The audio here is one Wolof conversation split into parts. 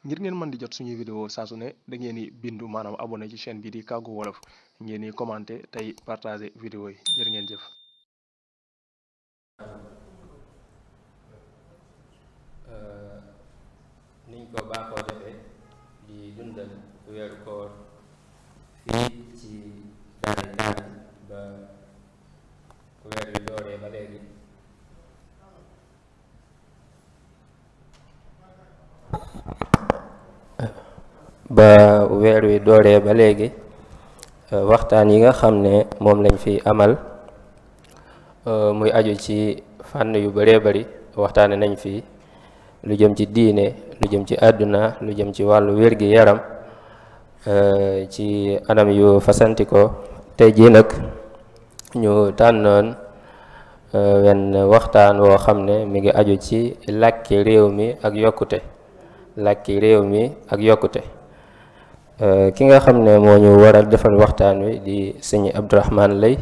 ngir ngeen mën di jot suñuy vidéo saa su ne da ngeen di bindu maanaam abonné ci chaîne bi di Kàggu Wolof ngeen di commenter tey partager vidéo yi jërë ngeen jëf. niñ ko baaxoo defee di dundal weeru koor fii ci daara Kaamil ba weer wi dooree ba léegi waxtaan yi nga xam ne moom lañ fi amal muy aju ci fànn yu bëree bëri waxtaane nañ fi lu jëm ci diine, lu jëm ci àdduna, lu jëm ci wàllu wér-gi yaram ci anam yu fasanti ko. tey jii nag ñu tànnoon wenn waxtaan woo xam ne mi ngi aju ci làkki réew mi ak yokkute ki nga xam ne moo ñu waral defal waxtaan wi di sëñ Abdourahmane Lay,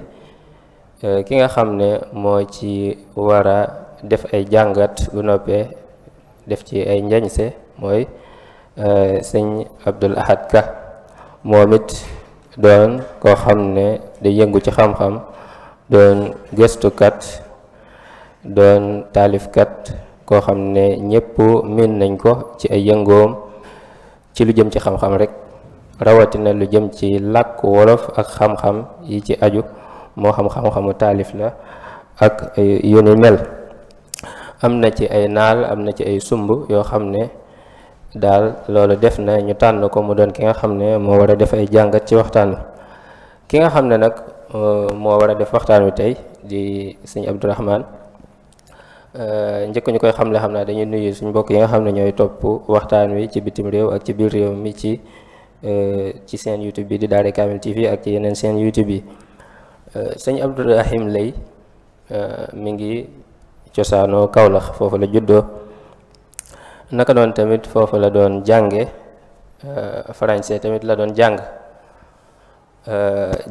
ki nga xam ne moo ci war a def ay jàngat bu noppee def ci ay njañse mooy sëñ Abdul Ahad Ka, moom it doon koo xam ne di yëngu ci xam-xam, doon gëstukat, doon taalifkat, koo xam ne ñépp miin nañ ko ci ay yëngoom ci lu jëm ci xam-xam rek, rawatina lu jëm ci làkku wolof ak xam-xam yi ci aju, moo xam xam-xamu taalif la ak yu ni mel. am na ci ay naal, am na ci ay sumb yoo xam ne daal loolu def na ñu tànn ko mu doon ki nga xam ne moo war a def ay jàngat ci waxtaan wi. ki nga xam ne nag moo war a def waxtaan wi tey di sëñ Abdourahmane. njëkk ñu koy xamle xam naa dañuy nuyu suñ mbokk yi nga xam ne ñooy topp waxtaan wi ci bitim réew ak ci biir réew mi ci seen YouTube bi di Daara Kamil TV ak ci yeneen seen YouTube yi. sëñ Abdourahim Lay mi ngi cosaanoo Kawlax, foofu la juddoo, naka doon tamit foofu la doon jànge français tamit la doon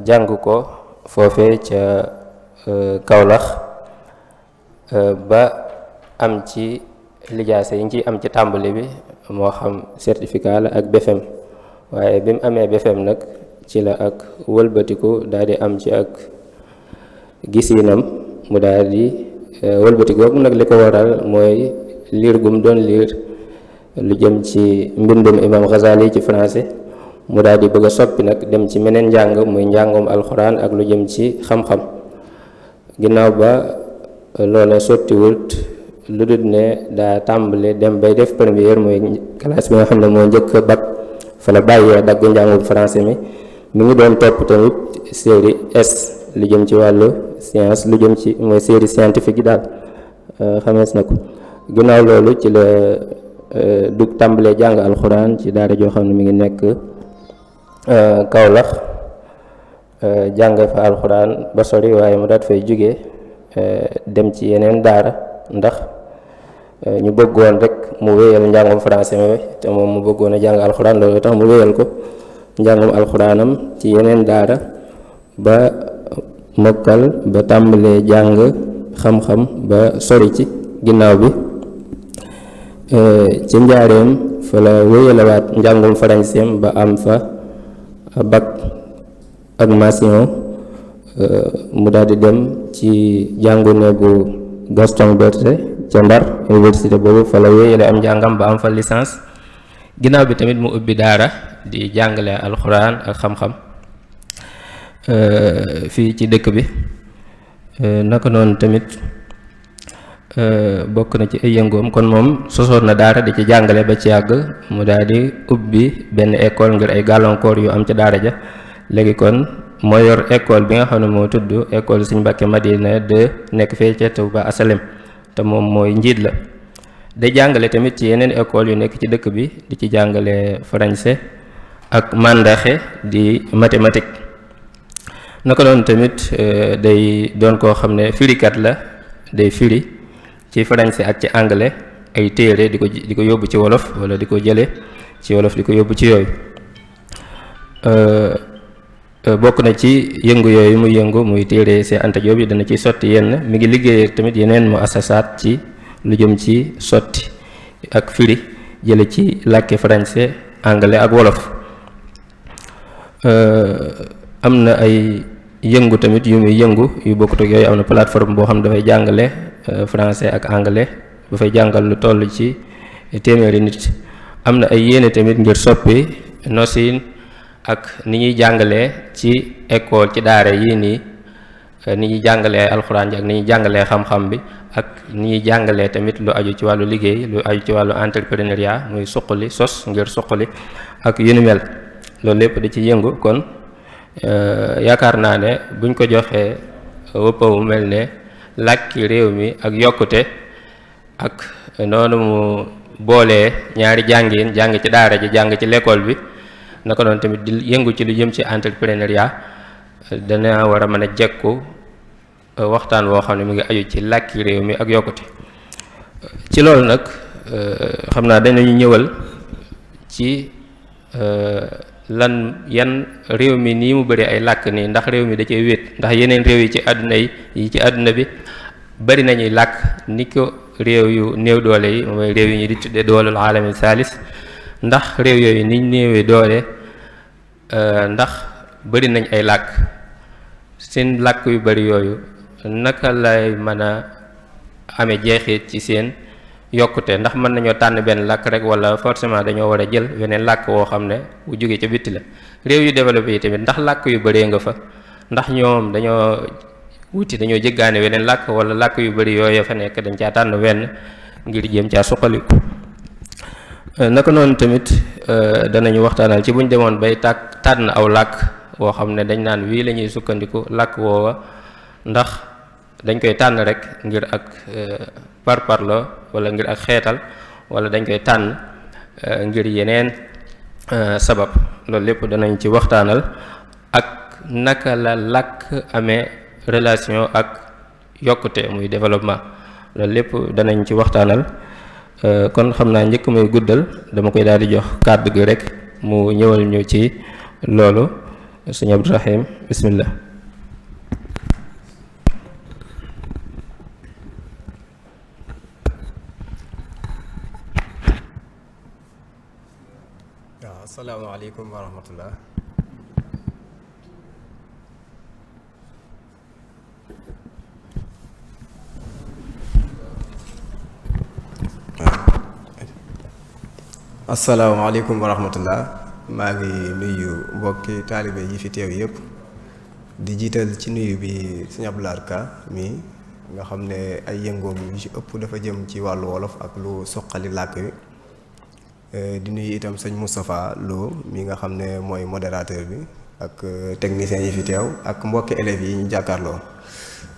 jàng ko foofee ca Kawlax ba am ci lijaasa yi ngi ciy am ci tàmbali bi, moo xam certificat la ak BFEM. waaye bi mu amee BFEM nag ci la ak wëlbatiku daal di am ci ak gisinam, mu daal di wëlbatiku boobu nag li ko waral mooy liir gum doon liir lu jëm ci mbindum imam Ghazali ci français, mu daal di bëgg a soppi nag dem ci meneen njàng, muy njàngum alxuraan ak lu jëm ci xam-xam. ginnaaw ba loola sottiwut, lu dul ne daa tàmbale dem bay def première, mooy classe bi nga xam ne moo njëkk bac, fa la bàyyee dagg njàngum français mi ngi doon topp tamit série S, lu jëm ci wàllu science, lu jëm ci mooy série scientifique yi daal xamees na ko. ginnaaw loolu ci la du tàmbalee jàng alxuraan ci daara joo xam ne mi ngi nekk Kawlax, jàng fa alxuraan ba sori, waaye mu daat fay jóge dem ci yeneen daara, ndax ñu bëggoon rek mu wéyal njàngum français mi te moom mu bëggoon a jàng alxuraan, loolu tax mu wéyal ko njàngum alxuraanam ci yeneen daara ba mokkal, ba tàmbalee jàng xam-xam ba sori ci. ginnaaw bi ci njaareem fa la wéyalawaat njàngum français ba am fa bac ak mention, mu daal di dem ci jàngune bu Gaston Berger ca Ndar université boobu, fa la wéyale am njàngam ba am fa licence. ginnaaw bi tamit mu ubbi daara di jàngale alxuraan ak xam-xam fii ci dëkk bi. naka noonu tamit bokk na ci ay yëngoom, kon moom sosoon na daara di ci jàngale ba ci yàgg mu daal di ubbi benn école ngir ay gàllankoor yu am ca daara ja. léegi kon moo yor école bi nga xam ne moo tudd école Sëñ Mbàkke Madina 2 nekk fee ca Touba Asalem, te moom mooy njiit la. day jàngale tamit ci yeneen école yu nekk ci dëkk bi, di ci jàngale français ak mandaxe di mathématique. naka doon tamit day doon koo xam ne firikat la, day firi ci français ak ci anglais ay téere di ko yóbbu ci wolof, wala di ko jële ci wolof di ko yóbbu ci yooyu. bokk na ci yëngu yooyu muy yëngu muy téere Seex Anta Jóob yi dana ci sotti yenn, mi ngi liggéey tamit yeneen mu asasaat ci lu jëm ci sotti ak firi jële ci làkki français anglais ak wolof. Am na ay yëngu tamit yu muy yëngu yu bokkut ak yooyu. Am na plateforme boo xam ne dafay jàngale français ak anglais, dafay jàngal lu toll ci téeméeri nit. am na ay yéene tamit ngir soppi nosin ak ni ñuy jàngalee ci école ci daara yii nii, ni ñuy jàngalee alxuraan ji ak ni ñuy jàngalee xam-xam bi, ak ni ñuy jàngalee tamit lu aju ci wàllu liggéey, lu aju ci wàllu entrepreneuriat, muy suqali sos ngir suqali ak yu ni mel. loolu lépp da ci yëngu. kon yaakaar naa ne buñ ko joxee wëppa mu mel ne làkki réew mi ak yokkute, ak noonu mu boolee ñaari jàngin, jàng ci daara ji jàng ci l'école bi, naka noonu tamit di yëngu ci lu jëm ci entrepreneuriat, dana war a mën a jekku waxtaan woo xam ne mu ngi aju ci làkki réew mi ak yokkute. ci loolu nag xam naa danañu ñëwal ci yan réew mi nii mu bëri ay làkk nii, ndax réew mi da cee wéet, ndax yeneen réew yi ci àdduna bi bari nañuy làkk ni ko réew yu néew doole yi, mooy réew yi ñu di tuddee doolul aalami saalis. ndax réew yooyu niñ néewee doole, ndax bari nañ ay làkk, seen làkk yu bari yooyu naka lay mën a amee jeexit ci seen yokkute? ndax mën nañoo tànn benn làkk rek, wala forcément dañoo war a jël beneen làkk woo xam ne bu jógee ca bitti la? réew yu développé yi tamit ndax làkk yu bëree nga fa, ndax ñoom dañoo jéggaane weneen làkk, wala làkk yu bari yooyu fa nekk dañ caa tànn wenn ngir jéem caa suqaliku? naka noonu tamit danañu waxtaanal ci buñ demoon bay tànn aw làkk woo xam ne dañ naan wii la ñuy sukkandiku, làkk woowa ndax dañ koy tànn rek ngir ak parparloo wala ngir ak xeetal, wala dañ koy tànn ngir yeneen sabab? loolu lépp danañ ci waxtaanal. ak naka la làkk amee relation ak yokkute, muy développement. loolu lépp danañ ci waxtaanal. kon xam naa njëkk muy guddal dama koy daal di jox kàddu gi rek mu ñëwal ñu ci loolu. sëñ Abdourahim, bismillah. waaw, asalaamaaleykum wa rahmatullah. asalaamaaleykum wa rahmatullah. maa ngi nuyu mbokki taalibe yi fi teew yëpp, di jiital ci nuyu bi sëñ Abdou Lahad Ka mi nga xam ne ay yëngoom yu ci ëpp dafa jëm ci wàllu wolof ak lu suqali làkk wi. di nuyu itam sëñ Moustapha Lo mi nga xam ne mooy modérateur bi, ak techniciens yi fi teew, ak mbokki élèves yi ñu jàkkaarloo.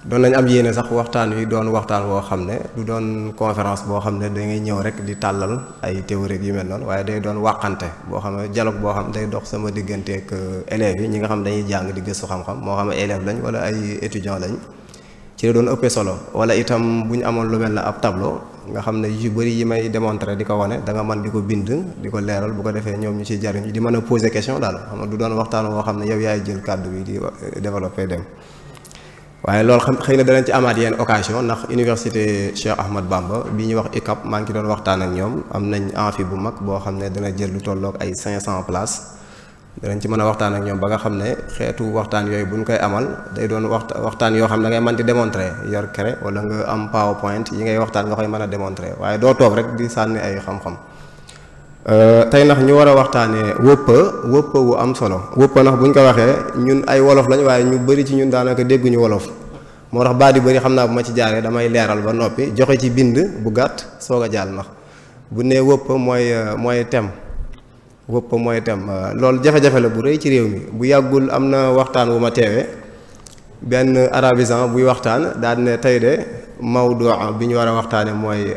doon nañ am yéene sax waxtaan wi doon waxtaan woo xam ne du doon conférence boo xam ne da ngay ñëw rek di tàllal ay théorie yu mel noonu, waaye day doon wàqante boo xam ne dialogue boo xam day dox sama digganteeg élèves yi, ñi nga xam dañuy jàng di gëstu xam-xam, moo xam ne élèves lañ wala ay étudiants lañ. ci la doon ëppee solo. wala itam bu ñu amoon lu mel ne ab tableau nga xam ne yu bëri yi may démontrer di ko wane da nga mën di ko bind di ko leeral, bu ko defee ñoom ñu ciy jariñ di mën a poser question daal. xam nga du doon waxtaan woo xam ne yow yaay jël kàddu bi di développer dem. waaye loolu xëy na danañ ci amaat yenn occasion, ndax université Cheikh Ahmad Bamba bi ñuy wax UCAB maa ngi ci doon waxtaan ak ñoom. am nañ amphi bu mag boo xam ne dana jël lu tolloog ay 500 places. danañ ci mën a waxtaan ak ñoom ba nga xam ne xeetu waxtaan yooyu buñ koy amal day doon waxtaan yoo xam ne da ngay mën di démontrer, yor craie wala nga am PowerPoint yi ngay waxtaan nga koy mën a démontrer, waaye doo toog rek di sànni ay xam-xam. tey ndax ñu war a waxtaanee wëppa wu am solo. wëppa ndax buñ ko waxee ñun ay wolof lañ, waaye ñu bëri ci ñun daanaka dégguñu wolof, moo tax baat yu bëri xam naa bu ma ci jaaree damay leeral ba noppi joxe ci bind bu gàtt soog a jàll. ndax bu nee wëppa mooy thème. wëppa mooy thème. loolu jafe-jafe la bu rëy ci réew mi. bu yàggul am na waxtaan wu ma teewee, benn arabisant buy waxtaan daal ne tey de mawdu bi ñu war a waxtaane mooy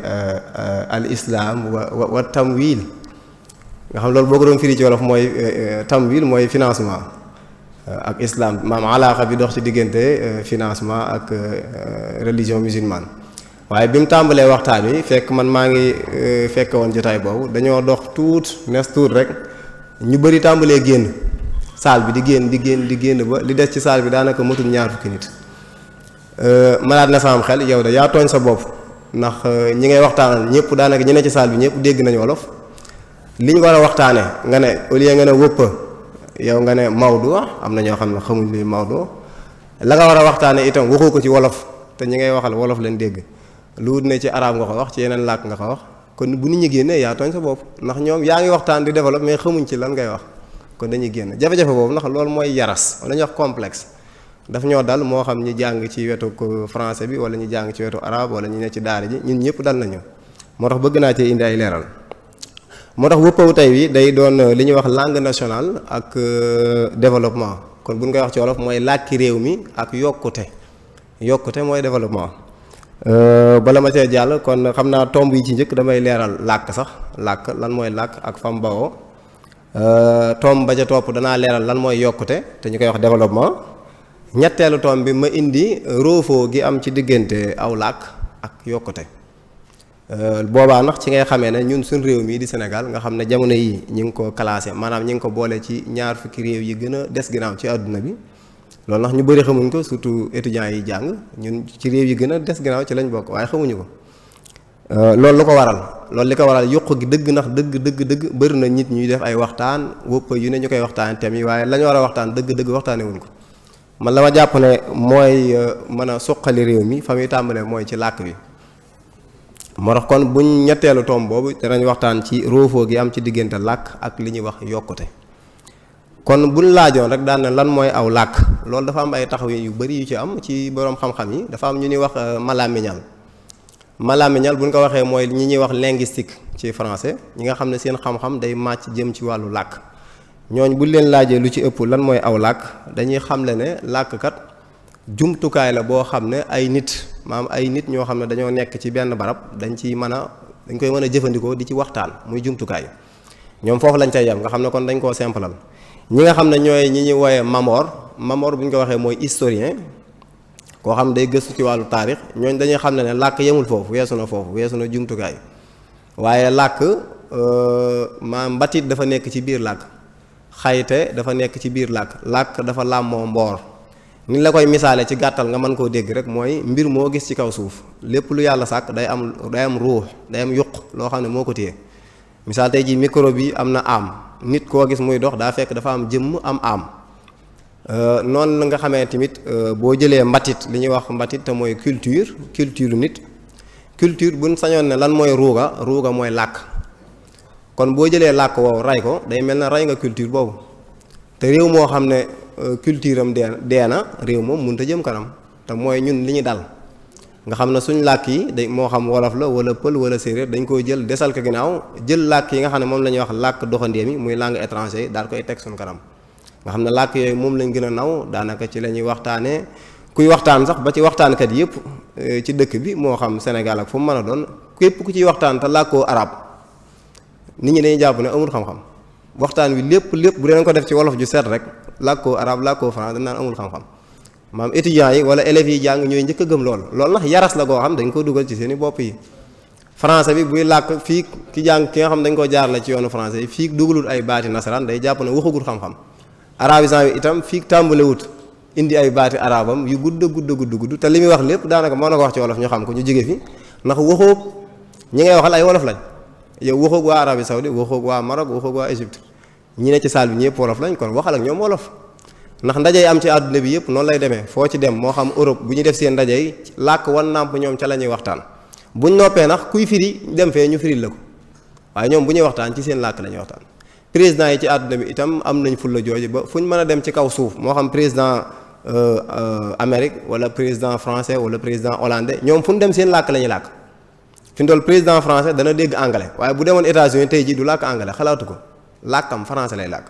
al islam wa tamwil. nga xam loolu boo ko doon firi ci wolof mooy tamwil mooy financement, ak islam maam alaaxa bi dox ci diggante financement ak religion musulmane. waaye bi mu tàmbalee waxtaan wi fekk man maa ngi fekk woon jotaay boobu, dañoo dox nees tuut rek ñu bëri tàmbalee génn saal bi di génn ba li des ci saal bi daanaka matul ñaar fukki nit. malaat na sama xel, yow da yaa tooñ sa bopp, ndax ñi ngay waxtaanal ñëpp daanaka ñi ne ci saal bi ñëpp dégg nañu wolof, li ñu war a waxtaane nga ne au lieu nga ne wëppa yow nga ne mawdu am na ñoo xam ne xamuñ li mawdu la nga war a waxtaane itam waxoo ko ci wolof te ñi ngay waxal wolof lañ dégg lu wut ne ci arab nga ko wax ci yeneen làkk nga ko wax kon bu nit ñi génnee yaa tooñ sa bopp ndax ñoom yaa ngi waxtaan di développe mais xamuñ ci lan ngay wax kon dañuy génn jafe-jafe boobu ndax loolu mooy yaras wala ñuy wax complexe daf ñoo dal moo xam ñi jàng ci wetu français bi wala ñi jàng ci wetu arabe wala ñu ne ci daara ji ñun ñëpp dal nañu moo tax bëgg naa cee indi ay leeral moo tax wëppawu tey wi day doon li ñuy wax langue nationale ak développement kon bu ñu koy wax ci wolof mooy làkki réew mi ak yokkute mooy développement bala ma cee jàll kon xam naa tomb yi ci njëkk damay leeral làkk sax làkk lan mooy làkk ak fam bawoo tomb ba ca topp danaa leeral lan mooy yokkute te ñu koy wax développement ñetteelu tomb bi ma indi roofoo gi am ci diggante aw làkk ak yokkute boobaa nag ci ngay xamee ne ñun suñ réew mii di Sénégal nga xam ne jamono yi ñi ngi ko classé maanaam ñi ngi ko boole ci ñaar fukki réew yi gën a des ginnaaw ci àdduna bi loolu ndax ñu bëri xamuñ ko surtout étudiants yi jàng ñun ci réew yi gën a des ginnaaw ci lañ bokk waaye xamuñu ko loolu lu ko waral loolu li ko waral yokk gi dëgg ndax dëgg bëri na nit ñuy def ay waxtaan wëpp yu ne ñu koy waxtaan thème yi waaye la ñu war a waxtaan dëgg waxtaane wuñ ko man la ma jàpp ne mooy mën a suqali réew mi fa muy tàmbalee mooy ci làkk bi moo tax kon buñ ñetteelu tomb boobu danañ waxtaan ci roofoo gi am ci diggante làkk ak li ñuy wax yokkute kon buñ laajoon rek daan na lan mooy aw làkk loolu dafa am ay taxaw yu bari yu ci am ci boroom xam-xam yi dafa am ñu ñuy wax malamiñal buñ ko waxee mooy ñi ñuy wax linguistique ci français ñi nga xam ne seen xam-xam day màcc jëm ci wàllu làkk ñooñ buñ leen laajee lu ci ëpp lan mooy aw làkk dañuy xamle ne làkkat jumtukaay la boo xam ne ay nit ñoo xam ne dañoo nekk ci benn barab dañ koy mën a jëfandikoo di ci waxtaan muy jumtukaay ñoom foofu lañ cay yem nga xam ne kon dañ koo simplal ñi nga xam ne ñooy ñi ñuy wooyee Mamor bu ñu ko waxee mooy historien koo xam day gëstu ci wàllu taarix ñooñ dañuy xam ne làkk yemul foofu weesu na jumtukaay waaye làkk mbatit dafa nekk ci biir làkk xayte dafa nekk ci biir làkk dafa làmmoo mboor ni la koy misaale ci gàttal nga mën koo dégg rek mooy mbir moo gis ci kaw suuf lépp lu yàlla sàkk day am ruux day am yuq loo xam ne moo ko téye misaal tey ji micro bi am na am nit koo gis muy dox daa fekk dafa am jëmm am noonu la nga xamee tamit boo jëlee mbatit li ñuy wax mbatit te mooy culture nit culture buñ sañoon ne lan mooy ruuga mooy làkk kon boo jëlee làkk woowu ray ko day mel na rey nga culture boobu te réew moo xam ne culture am dee na réew moom mënut a jëm kanam te mooy ñun li ñu dal nga xam ne suñ làkk yi day moo xam wolof la wala pël wala séeréer dañ koy jël desal ko ginnaaw jël làkk yi nga xam ne moom la ñuy wax làkk doxandéem yi muy langue étranger yi daal koy teg suñ kanam nga xam ne làkk yooyu moom lañ gën a naw daanaka ci la ñuy waxtaanee kuy waxtaan sax ba ci waxtaankat yëpp ci dëkk bi moo xam Sénégal ak fu mu mën a doon képp ku ciy waxtaan te làkkoo arab nit ñi dañuy jàpp ne amul xam-xam waxtaan wi lépp bu dee ko def ci wolof ju set rek làkkoo arab làkkoo français dañ naan amul xam-xam maam étudiants yi wala élèves yi jàng ñooy njëkk a gëm loolu nag yaras la goo xam dañ ko dugal ci seen i bopp yi français bi buy làkk fii ki jàng ki nga xam dañ ko jaar la ci yoonu français yi fii dugalul ay baati nasaraan day jàpp ne waxagul xam-xam arabisant bi itam fii tàmbalewut indi ay baati arabam yu gudd te li muy wax lépp daanaka moo na ko wax ci wolof ñu xam ko ñu jóge fi ndax waxoog ñi ngay waxal ay wolof lañ yow waxoog waa Arabie Saoudite waxoog waa Maroc waxoog waa Égypte ñi ne ci saal bi ñëpp wolof lañ kon waxal ak ñoom wolof ndax ndaje yi am ci àdduna bi yëpp noonu lay demee foo ci dem moo xam Europe bu ñu def seen ndaje yi làkk wan nàmp ñoom ca la ñuy waxtaan buñ noppee nag kuy firi dem fee ñu firil la ko waaye ñoom bu ñuy waxtaan ci seen làkk la ñuy waxtaan président yi ci àdduna bi itam am nañ fulla jooju ba fu ñu mën a dem ci kaw suuf moo xam président Amérique wala président français wala président hollandais ñoom fu ñu dem seen làkk la ñuy làkk fi mu toll président français dana dégg anglais waaye bu demoon États-Unis tey jii du làkk anglais xalaatu ko làkkam français lay làkk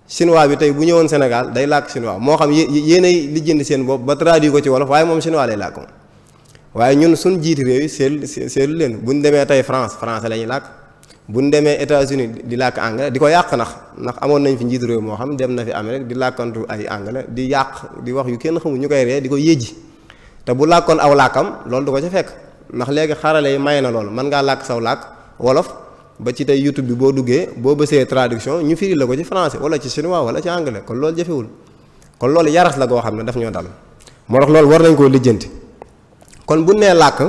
chinois bi tey bu ñëwoon Sénégal day làkk chinois moo xam yéenay li jënd seen bopp ba traduit ko ci wolof waaye moom chinois lay làkk moom waaye ñun suñ jiiti réew yi seetlu leen bu ñu demee tey français la ñuy làkk bu ñu demee États-Unis di làkk anglais di ko yàq ndax amoon nañ fi njiitu réew moo xam dem na fi Amérique di làkkantu ay anglais di yàq di wax yu kenn xamul ñu koy ree di ko yéji te bu làkkoon aw làkkam loolu du ko ca fekk ndax léegi xarale yi may na loolu mën ngaa làkk saw làkk wolof ba ci tey YouTube bi boo duggee boo bësee traduction ñu firi la ko ci français wala ci chinois wala ci anglais kon loolu jafewul kon loolu yaras la goo xam ne daf ñoo dal moo tax loolu war nañ koo lijjanti kon bu nee làkk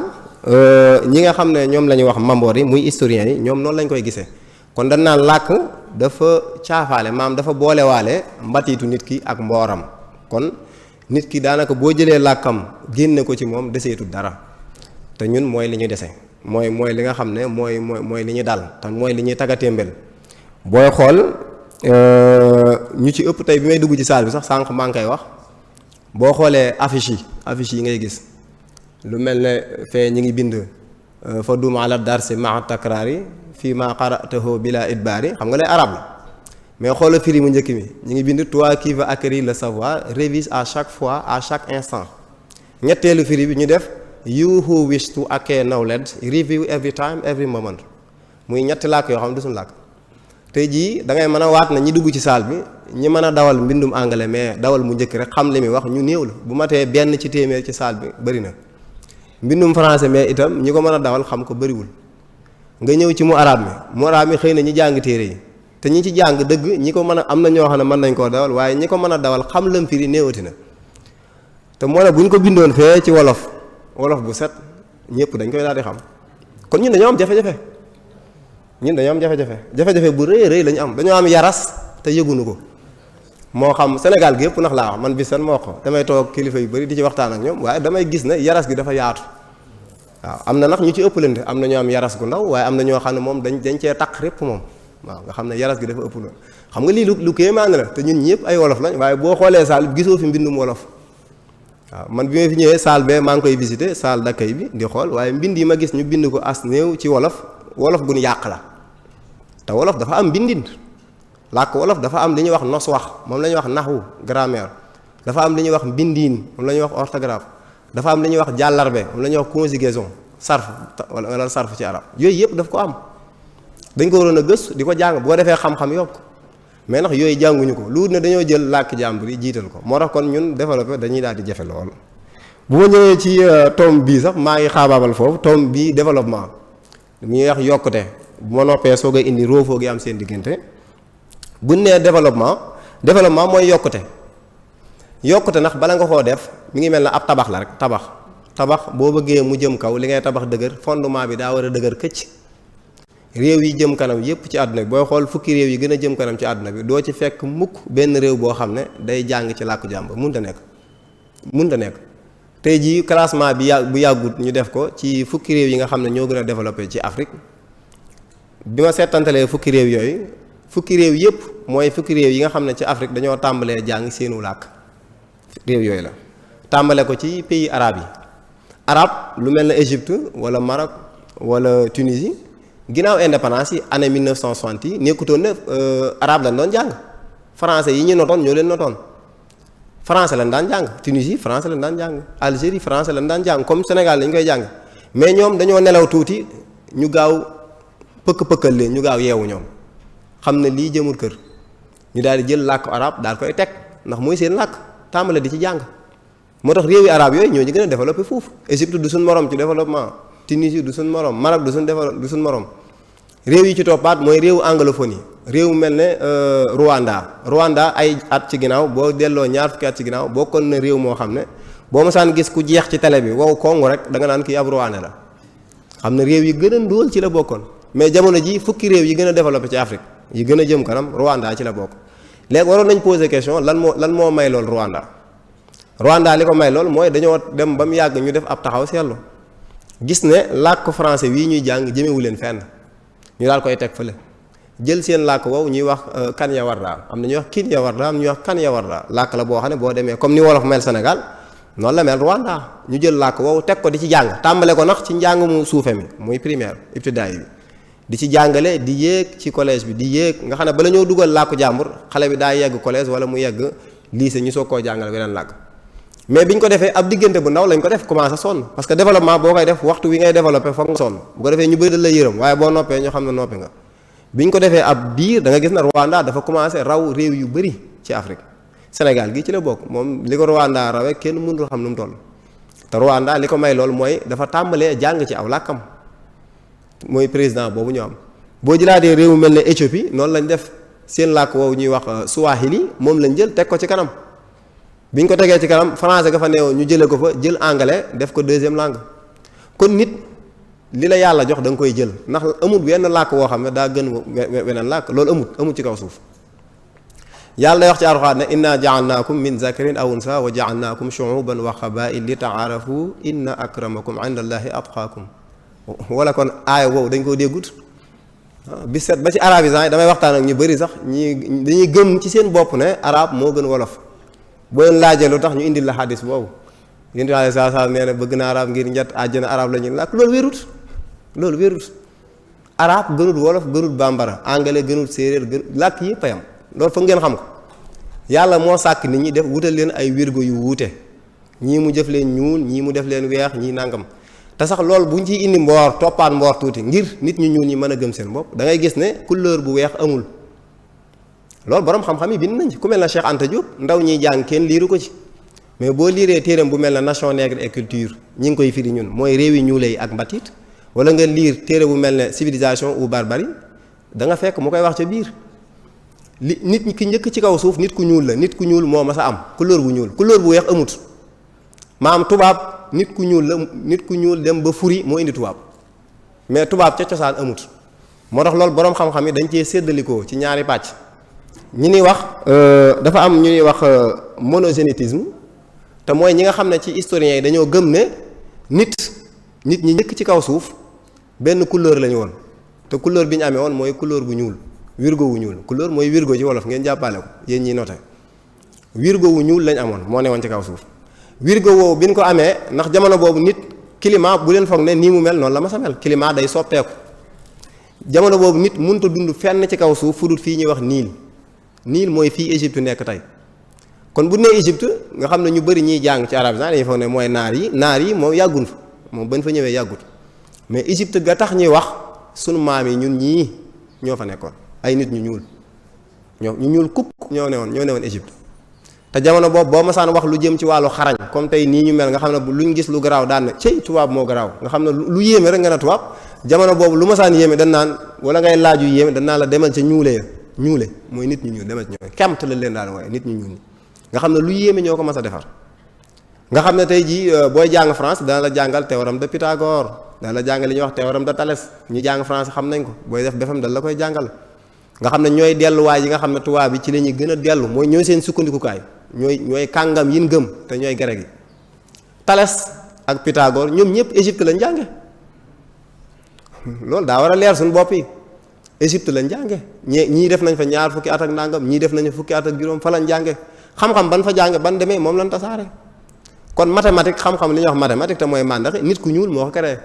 ñi nga xam ne ñoom la ñuy wax mamboor yi muy historiens yi ñoom noonu lañ koy gisee kon dañ naan làkk dafa caafaale maam dafa boolewaale mbatiitu nit ki ak mbooram kon nit ki daanaka boo jëlee làkkam génne ko ci moom deseetul dara te ñun mooy li ñu dese mooy li nga xam ne mooy li ñu dal te mooy li ñuy tagatémbel booy xool ñu ci ëpp tey bi may dugg ci salle bi sax sànq maa ngi koy wax boo xoolee affiche yi ngay gis lu mel ne fee ñi ngi bind fa dum ala darsi maa takraari fii ma qara'tahu bila idbaari xam nga lay arab la mais xoola firi mu njëkk mi ñu ngi bind toi qui veux acquérir le savoir révise à chaque fois à chaque instant ñetteelu firi bi ñu def you who wish to acquire knowledge review every time every moment muy ñetti làkk yoo xam ne du suñu làkk tey jii da ngay mën a waat na ñi dugg ci salle bi ñi mën a dawal mbindum anglais mais dawal mu njëkk rek xam li muy wax ñu néew la bu matee benn ci téeméer ci salle bi bëri na mbindum français mais itam ñi ko mën a dawal xam ko bëriwul nga ñëw ci mu arab mi xëy na ñi jàng téere yi te ñi ci jàng dëgg ñi ko mën a am na ñoo xam ne mën nañ koo dawal waaye ñi ko mën a dawal xam lam firi néewati na te moo ne bu ñu ko bindoon fee ci wolof bu set ñëpp dañ koy daal di xam kon ñun dañoo am jafe-jafe jafe-jafe bu rëy lañu am dañoo am yaras te yëgunu ko moo xam Sénégal gi yëpp ndax laa wax man bis seen moo ko damay toog kilifa yu bëri di ci waxtaan ak ñoom waaye damay gis ne yaras gi dafa yaatu waaw am na nag ñu ci ëppalante am na ñoo am yaras gu ndaw waaye am na ñoo xam ne moom dañ cee taq répp moom waaw nga xam ne yaras gi dafa ëpp loolu xam nga lii lu kéemaan la te ñun ñëpp ay wolof lañ waaye boo xoolee saal gisoo fi mbindum wolof waaw man bi ma fi ñëwee saal bee maa ngi koy visité saal d'accueil bi di xool waaye mbind yi ma gis ñu bind ko as néew ci wolof gu ñu yàq la te wolof dafa am mbindin làkk wolof dafa am li ñuy wax nos wax moom la ñuy wax naxwu grammaire dafa am li ñuy wax mbindiin moom la ñuy wax orthographe dafa am li ñuy wax jàllarbe moom la ñuy wax conjugaison sarf wala sarf ci arab yooyu yëpp daf ko am dañ ko waroon a gëstu di ko jàng boo defee xam-xam yokk mais ndax yooyu jànguñu ko lu ne dañoo jël làkk jàmbur yi jiital ko moo tax kon ñun développé dañuy daal di jafe lool. bu ma ñëwee ci tome bii sax maa ngi xaabaabal foofu tome bii développement ñuy wax yokkute bu ma noppee soog a indi roofoo gi am seen diggante buñ nee développement mooy yokkute ndax bala nga koo def mi ngi mel ne ab tabax la rek tabax boo bëggee mu jëm kaw li ngay tabax dëgër fondement bi daa war a dëgër këcc. réew yi jëm kanam yépp ci àdduna bi booy xool fukki réew yi gën a jëm kanam ci àdduna bi doo ci fekk mukk benn réew boo xam ne day jàng ci làkku jàmbur mënta nekk tey jii classement bi bu yàggut ñu def ko ci fukki réew yi nga xam ne ñoo gën a développé ci Afrique bi ma seetantalee fukki réew yooyu fukki réew yépp mooy fukki réew yi nga xam ne ci Afrique dañoo tàmbalee jàng seenu làkk réew yooyu la tàmbale ko ci pays arabe yi lu mel ne Égypte wala Maroc wala Tunisie ginnaaw indépendance yi année 1960 yi nekkutoon ne arabe lañ doon jàng français yi ñu notoon ñoo leen notoon français lañ daan jàng Tunisie français lañ daan jàng Algérie français lañ daan jàng comme Sénégal lañ koy jàng mais ñoom dañoo nelaw tuuti ñu gaaw pëkk-pëkkal leen ñu gaaw yeewu ñoom xam ne lii jëmul kër ñu daal di jël làkk arabe daal koy teg ndax mooy seen làkk tàmbale di ci jàng moo tax réewi arabe yooyu ñoo ñu gën a développé foofu Égypte du suñ morom ci développement Tunisie du suñ morom Maroc du suñ morom réew yi ci toppaat mooy réewu anglophonie réew mel ne Rwanda ay at ci ginnaaw boo delloo ñaar fukki at ci ginnaaw bokkoon na réew moo xam ne boo masaan gis ku jeex ci télé bi wow kongu rek da nga naan kii ab Rwanda la xam ne réew yi gën a ndóol ci la bokkoon mais jamono ji fukki réew yi gën a développé ci Afrique yi gën a jëm kanam Rwanda ci la bokk léegi waroon nañ poser question lan moo may lool Rwanda li ko may lool mooy dañoo dem ba mu yàgg ñu def ab taxaw seetlu gis ne làkk français wii ñuy jàng jëmewu leen fenn ñu daal koy teg fële jël seen làkk wow ñuy wax Kanya-Warda am na ñuy wax Kinya-Warda am ñuy wax Kanya-Warda làkk la boo xam ne boo demee comme ni wolof mel Sénégal noonu la mel Rwanda ñu jël làkk wow teg ko di ci jàng tàmbale ko nax ci njàng mu suufe mi muy primaire ibtidaay bi di ci jàngale di yéeg ci collège bi di yéeg nga xam ne bala ñoo dugal làkku jàmbur xale bi daa yegg collège wala mu yegg lycée ñu soog koo jàngale beneen làkk mais biñ ko defee ab diggante bu ndaw lañ ko def commencé sonn parce que développement boo koy def waxtu wi ngay développé foog nga sonn bu ko defee ñu bëri da la yërëm waaye boo noppee ñu xam ne noppi nga biñ ko defee ab diir da nga gis na Rwanda dafa commencé raw réew yu bëri ci Afrique Sénégal gi ci la bokk moom li ko Rwanda rawee kenn mënul xam nu mu toll te Rwanda li ko may loolu mooy dafa tàmbalee jàng ci aw làkkam mooy président boobu ñu am boo jëlaatee réew mel ne Éthiopie noonu lañ def seen làkk woowu ñuy wax Swahili moom lañ jël teg ko ci kanam bi ñu ko tegee ci kanam français ga fa neewoon ñu jëlee ko fa jël anglais def ko deuxième langue kon nit li la yàlla jox da nga koy jël ndax amul wenn làkk woo xam ne daa gën weneen làkk loolu amul ci kaw suuf yàlla day wax ci Alxuraan ne inna ja'alnaakum min zakarin aw unsa wa ja'alnaakum shu'uban wa qabaa'il li ta'aarafu inna akramakum 'inda Allahi atqaakum wala kon aaya boobu dañ koo déggut bi set ba ci arabisant yi damay waxtaan ak ñu bëri sax ñi dañuy gëm ci seen bopp ne arab moo gën wolof boo leen laajee lu tax ñu indil la xadis boobu yéen a saa nee na bëgg na arab ngir njat àjjana arab la ñuy làkk loolu wérut arab gënut wolof gënut bambara anglais gënut séeréer làkk yëpp a yam loolu foog ngeen xam ko yàlla moo sàkk nit ñi def wutal leen ay wirgo yu wuute ñii mu def leen ñuul ñii mu def leen weex ñii nangam te sax loolu bu ñu ciy indi mboor toppaat mboor tuuti ngir nit ñu ñuul ñi mën a gëm seen bopp da ngay gis ne couleur bu weex amul loolu borom xam-xam yi bind nañ ci ku mel na Cheikh Anta Diop ndaw ñiy jàng kenn liiru ko ci mais boo liiree téeram bu mel na nation nègre et culture ñi ngi koy firi ñun mooy réew yi ñuule yi ak mbatit wala nga liir téere bu mel ne civilisation ou barbarie da nga fekk mu koy wax ca biir li nit ki njëkk ci kaw suuf nit ku ñuul la nit ku ñuul moo mas a am couleur bu ñuul couleur bu weex amut maam tubaab nit ku ñuul la nit ku ñuul dem ba furi moo indi tubaab mais tubaab ca cosaan amut moo tax loolu boroom xam-xam yi dañ cee séddalikoo ci ñaari pàcc ñi ni wax dafa am ñu ñuy wax monogénétisme te mooy ñi nga xam ne ci historiens yi dañoo gëm ne nit ñi njëkk ci kaw suuf benn couleur lañu woon te couleur bi ñu amee woon mooy couleur bu ñuul wirgo wu ñuul couleur mooy wirgo ci wolof ngeen jàppale ko yéen ñiy noté wirgo wu ñuul lañ amoon moo ne woon ci kaw suuf wirgo woowu bi ñu ko amee ndax jamono boobu nit climat bu leen foog ne nii mu mel noonu la ma sa mel climat day soppeeku jamono boobu nit mënut a dund fenn ci kaw suuf fu dul fii ñuy wax Niil mooy fii Égypte nekk tey kon bu nee Égypte nga xam ne ñu bëri ñiy jàng ci arab dañuy foog ne mooy naar yi moom yàggun fa moom bañ fa ñëwee yàggut mais Égypte ga tax ñuy wax sunu maam yi ñun ñii ñoo fa nekkoon ay nit ñu ñuul ñu ñuul kukk ñoo newoon Égypte te jamono boobu boo masaan wax lu jëm ci wàllu xarañ comme tey nii ñu mel nga xam ne luñ gis lu garaaw daan na cey tubaab moo garaaw nga xam ne lu yéeme rek nga ne tubaab jamono boobu lu masaan yéeme dañ naan wala ngay laaj yu yéeme dañ naan la demal ca ñuule mooy nit ñu ñuul demal ci ñoom kemt la leen daan waaye nit ñu ñuul ñi nga xam ne lu yéeme ñoo ko mas a defar nga xam ne tey jii booy jàng France dana la jàngal théorème de Pythagore dana la jàngal li ñuy wax théorème de Thalès ñu jàng France xam nañ ko booy def BFEM dal la koy jàngal nga xam ne ñooy delluwaay yi nga xam ne tubaab bi ci la ñuy gën a dellu mooy ñooy seen sukkandikukaay ñooy kàngam yin gëm te ñooy grec yi Thalès ak Pythagore ñoom ñëpp Égypte lañ jànge loolu daa war a leer suñu bopp yi Égypte lañ jànge ñii def nañ fa ñaar fukki at ak nangam ñii def nañ fukki at ak juróom fa lañ jànge xam-xam ban fa jànge ban demee moom lañ tasaare kon mathématique xam-xam li ñuy wax mathématique te mooy màndaxe nit ku ñuul moo ko créé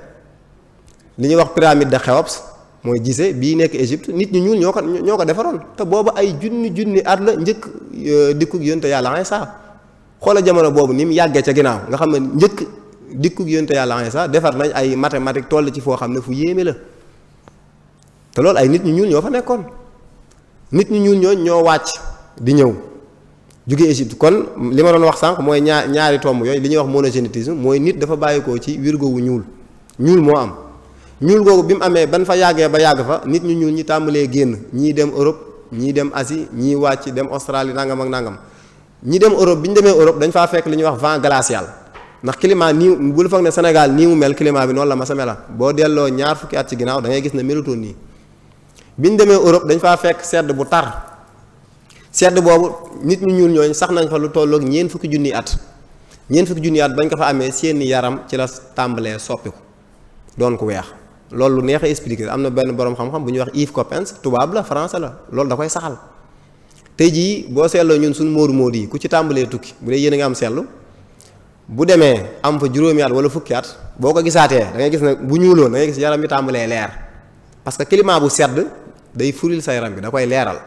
li ñuy wax pyramide de Khéops mooy gisee bii nekk Égypte nit ñu ñuul ñoo ko defaroon te boobu ay junni at la njëkk dikkug yonte yàlla Iisaa xoola jamono boobu ni mu yàggee ca ginnaaw nga xam ne njëkk dikkug yonte yàlla Iisaa defar nañ ay mathématique toll ci foo xam ne fu yéeme la te loolu ay nit ñu ñuul ñoo fa nekkoon nit ñu ñuul ñoo wàcc di ñëw jóge Égypte kon li ma doon wax sànq mooy ñaari tomb yooyu li ñuy wax monogénétisme mooy nit dafa bàyyikoo ci wirgo wu ñuul moo am ñuul googu bi mu amee ban fa yàggee ba yàgg fa nit ñu ñuul ñi tàmbalee génn ñii dem Europe ñii dem Asie ñii wàcc dem Australie nangam ak nangam ñi dem Europe bi ñu demee Europe dañ faa fekk li ñuy wax vent glacial ndax climat nii bul foog ne Sénégal nii mu mel climat bi noonu la ma sa mela boo delloo ñaar fukki at ci ginnaaw da ngay gis ne melutoon nii bi ñu demee Europe dañ faa fekk sedd bu tar sedd boobu nit ñu ñuul ñooñ sax nañ fa lu tolloog ñeent fukki junni at bañ ko fa amee seeni yaram ci la tàmbalee soppiku doon ko weex loolu lu neex a expliquer am na benn boroom xam-xam bu ñuy wax Yves Coppens tubaab la français la loolu da koy saxal tey jii boo seetloo ñun suñu moodu yi ku ci tàmbalee tukki bu dee yéen a nga am seetlu bu demee am fa juróomi at wala fukki at boo ko gisaatee da ngay gis ne bu ñuuloon da ngay gis yaram bi tàmbalee leer parce que climat bu sedd day furil sa yaram bi da koy leeral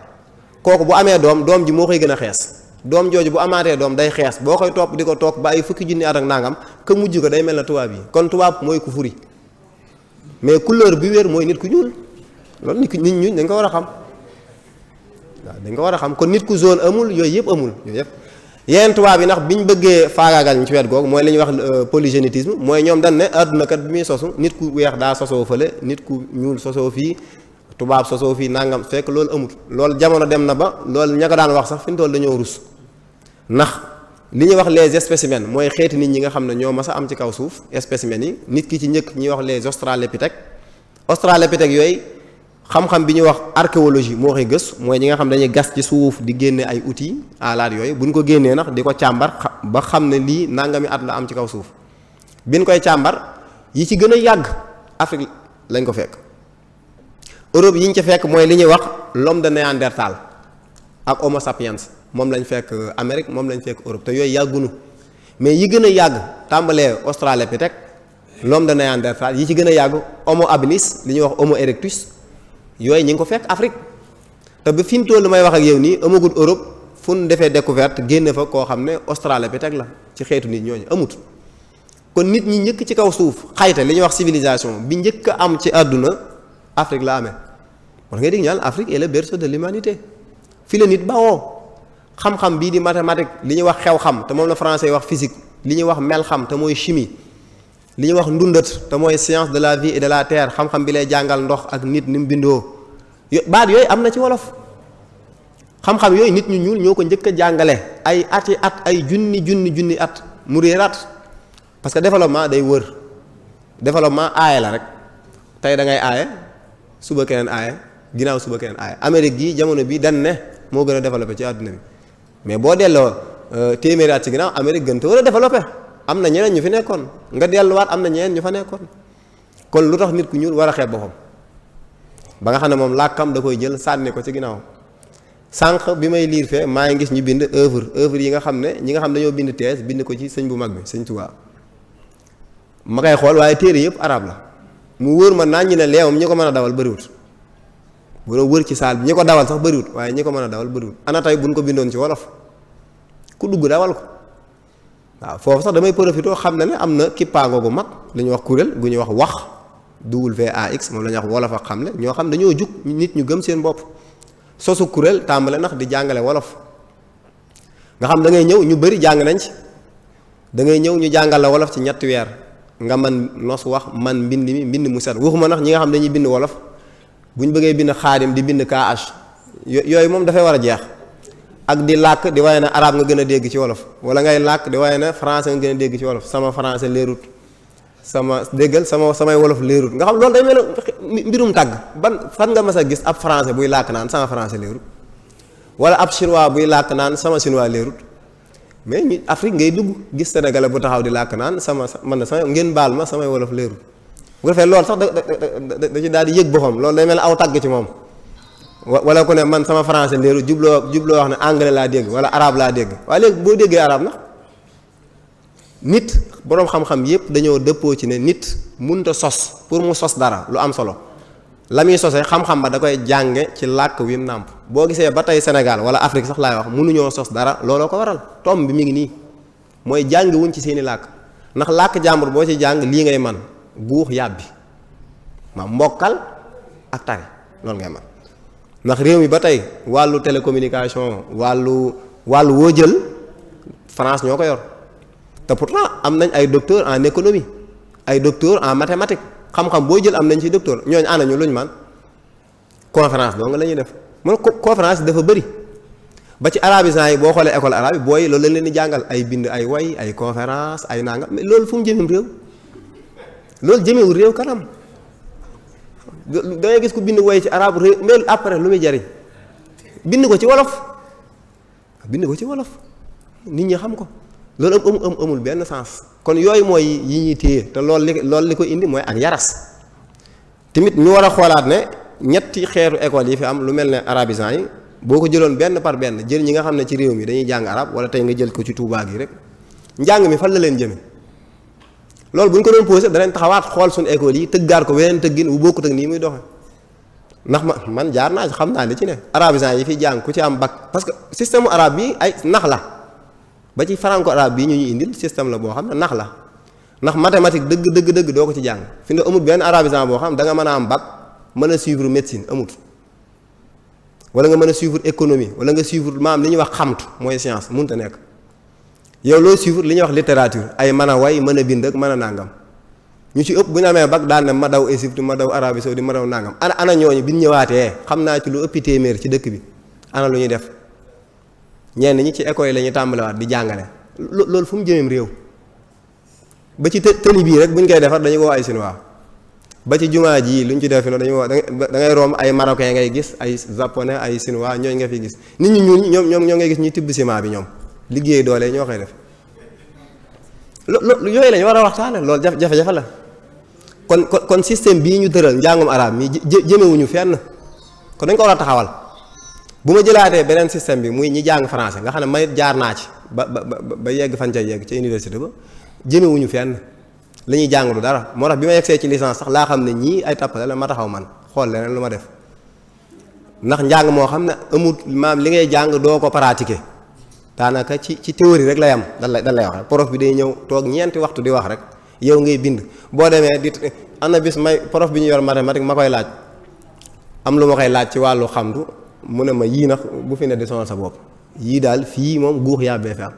kooku bu amee doom ji moo koy gën a xees doom jooju bu amaatee doom day xees boo koy topp di ko toog ba ay fukki junni at ak nangam ka mujj ko day mel na tubaab yi kon tubaab mooy ku furi mais couleur bi wér mooy nit ku ñuul loolu nit ñuul dañ ko war a xam waaw dañ ko war a xam kon nit ku jaune amul yooyu yëpp amul yooyu yëpp yeneen tubaab yi ndax bi ñu bëggee faagaagal ñu ci wet googu mooy li ñuy wax polygénétisme mooy ñoom dañ ne àdduna kat bi muy sosu nit ku weex daa sosoo fële nit ku ñuul sosoo fii tubaab sosoo fii nangam fekk loolu amut loolu jamono dem na ba loolu ña ko daan wax sax fi ñu toll dañoo rus ndax li ñuy wax les spécimens mooy xeeti nit ñi nga xam ne ñoo mas a am ci kaw suuf spécimens yi nit ki ci njëkk ñuy wax les australopithèques yooyu xam-xam bi ñuy wax archéologie moo koy gës mooy ñi nga xam dañuy gas ci suuf di génne ay outils alaat yooyu buñ ko génnee nag di ko càmbar ba xam ne lii nangami at la am ci kaw suuf biñ koy càmbar yi ci gën a yàgg Afrique lañ ko fekk Europe yi ñu ci fekk mooy li ñuy wax l'homme de Néandertal ak Homo sapiens moom lañ fekk Amérique moom lañ fekk Europe te yooyu yàggunu mais yi gën a yàgg tàmbalee australopithèque l'homme de Néandertal yi ci gën a yàgg Homo habilis li ñuy wax Homo erectus yooyu ñi ngi ko fekk Afrique te ba fi mu toll may wax ak yow nii amagul Europe fu ñu defee découverte génne fa koo xam ne australopithèque la ci xeetu nit ñooñu amut kon nit ñi njëkk ci kaw suuf xayta li ñuy wax civilisation bi njëkk a am ci àdduna Afrique la amee war ngay dégg ñaan Afrique est le berceau de l'humanité fi la nit bawoo xam-xam bii di mathématique li ñuy wax xew xam te moom la français wax physique li ñuy wax mel xam te mooy chimie li ñuy wax ndundat te mooy science de la vie et de la terre xam-xam bi lay jàngal ndox ak nit ni mu bindoo baat yooyu am na ci wolof xam-xam yooyu nit ñu ñuul ñoo ko njëkk a jàngale ay ati at ay junni at mu réeraat parce que développement day wër développement aaye la rek tey da ngay aaye suba keneen aaye ginnaaw suba keneen aaye Amérique gii jamono bi dan ne moo gën a développé ci àdduna bi mais boo delloo téeméeri at ci ginnaaw Amérique gën te war a développé am na ñeneen ñu fi nekkoon nga delluwaat am na ñeneen ñu fa nekkoon kon lu tax nit ku ñuul war a xeeb boppam ba nga xam ne moom làkkam da koy jël sànni ko ci ginnaaw sànq bi may liir fee maa ngi gis ñu bind œuvre yi nga xam ne ñi nga xam dañoo bind thèse bind ko ci sëñ bu mag bi sëñ Tuubaa ma koy xool waaye téere yëpp arab la mu wóor ma naan ñi ne leewam ñi ko mën a dawal bëriwut bu doon wër ci saal bi ñi ko dawal sax bëriwut waaye ñi ko mën a dawal bëriwut ana tey buñ ko bindoon ci wolof ku dugg dawal ko waaw foofu sax damay profité xam ne am na kippaango gu mag li ñuy wax kuréel gu ñuy wax WAX moom la ñuy wax wolof ak xam ne ñoo xam dañoo jug nit ñu gëm seen bopp sosu kuréel tàmbale ndax di jàngale wolof nga xam da ngay ñëw ñu bëri jàng nañ ci da ngay ñëw ñu jàngal la wolof ci ñetti weer nga man nos wax man mbind mu set waxuma nax ñi nga xam dañuy bind wolof bu ñu bëggee bind xaadim di bind KH yooyu moom dafay war a jeex ak di làkk di waaye ne arabe nga gën a dégg ci wolof wala ngay làkk di waaye ne français nga gën a dégg ci wolof sama français leerut sama déggal samay wolof leerut nga xam loolu day mel mbirum tàgg ban fan nga mas a gis ab français buy làkk naan sama français leerut wala ab chinois buy làkk naan sama chinois leerut mais ñu Afrique ngay dugg gis sénégalais bu taxaw di làkk naan sama ngeen baal ma samay wolof leerut bu defee loolu sax da ci daal di yëg boppam loolu day mel aw tàgg ci moom wala ku ne man sama français leerut jubloo wax ne anglais laa dégg wala arabe laa dégg waaye léegi boo déggee arabe nag nit boroom xam-xam yépp dañoo dëppoo ci ne nit mënut a sos pour mu sos dara lu am solo la muy sosee xam-xam ba da koy jànge ci làkk wi nàmp boo gisee ba tey Sénégal wala Afrique sax laay wax mënuñoo sos dara looloo ko waral tomb bi mi ngi nii mooy jàng wuñ ci seeni làkk ndax làkk jàmbur boo ci jàng lii ngay man guux yàbbi ma mbokkal ak tari loolu ngay man ndax réew mi ba tey wàllu télécommunication wàllu woo jël France ñoo ko yor te pourtant am nañ ay docteur en économie ay docteur en mathématiques xam-xam boo jël am nañ ci docteur ñooñu ànd ñu luñ man conférence donc la ñuy def man conférence dafa bëri ba ci arabisants yi boo xoolee école arabe yi booy loolu lañ leen di jàngal ay bind ay way ay conférence ay nangam mais loolu fu mu jëmee réew loolu jëmewul réew kanam da ngay gis ku bind way ci arabe réew mais après lu muy jariñ bind ko ci wolof nit ñi xam ko loolu amul benn sens kon yooyu mooy yi ñuy téye te loolu li ko indi mooy ak yaras tamit ñu war a xoolaat ne ñetti xeetu école yi fi am lu mel ne arabisants yi boo ko jëloon benn par benn jël ñi nga xam ne ci réew mi dañuy jàng arab wala tey nga jël ko ci Touba gi rek njàng mi fan la leen jëme loolu bu ñu ko doon posé danañ taxawaat xool suñu école yi tëggaat ko weneen tëggin bu bokkut ak nii muy doxe ndax man jaar naa xam naa li ci ne arabisants yi fi jàng ku ci am bac parce que système arabe bi ay nax la ba ci franco arabe bii ñu indil système la boo xam ne nax la ndax mathématique dëgg doo ko ci jàng fi ne amul benn arabisant boo xam da nga mën a am bac mën a suivre médecine amut wala nga mën a suivre économie wala nga suivre maanaam li ñuy wax xamtu mooy science mënut a nekk yow loo suivre li ñuy wax littérature ay mën a way mën a bind ak mën a nàngam ñu ci ëpp bu ñu amee bac daan ne ma daw Égypte ma daw Arabie Saoudite ma daw nàngam ana ñooñu bi ñu ñëwaatee xam naa ci lu ëppi téeméer ci dëkk bi ana lu ñuy def ñenn ñi ci école yi la ñuy tàmbalewaat di jàngale loolu fu mu jëmeem réew ba ci tëli bii rek buñ koy defar dañu woo ay chinois ba ci jumaa ji luñ ci def fi dañu woo da ngay romb ay marocain ngay gis ay japonais ay chinois ñooñu nga fi gis nit ñi ñuul ñoo ngay gis ñuy tibb ciment bi ñoom liggéey doole ñoo koy def yooyu lañu war a waxtaane loolu jafe-jafe la kon système bii ñu tëral njàngum arab mi jëmewuñu fenn kon dañ ko war a taxawal bu ma jëlaatee beneen système bi muy ñi jàng français nga xam ne may jaar naa ci ba yegg fan ca yegg ca université ba jëmewuñu fenn li ñuy jàng du dara moo tax bi ma yegsee ci licence sax laa xam ne ñii ay tappale la ma taxaw man xool leneen lu ma def ndax njàng moo xam ne amut maam li ngay jàng doo ko pratiquer daanaka ci théorie rek lay am dan lay wax rek prof bi day ñëw toog ñeenti waxtu di wax rek yow ngay bind boo demee di am na bis may prof bi ñu yor mathématique ma koy laaj am lu ma koy laaj ci wàllu xamdu mu ne ma yii nag bu fi ne di sonal sa bopp yii daal fii moom guux yaa bee fi am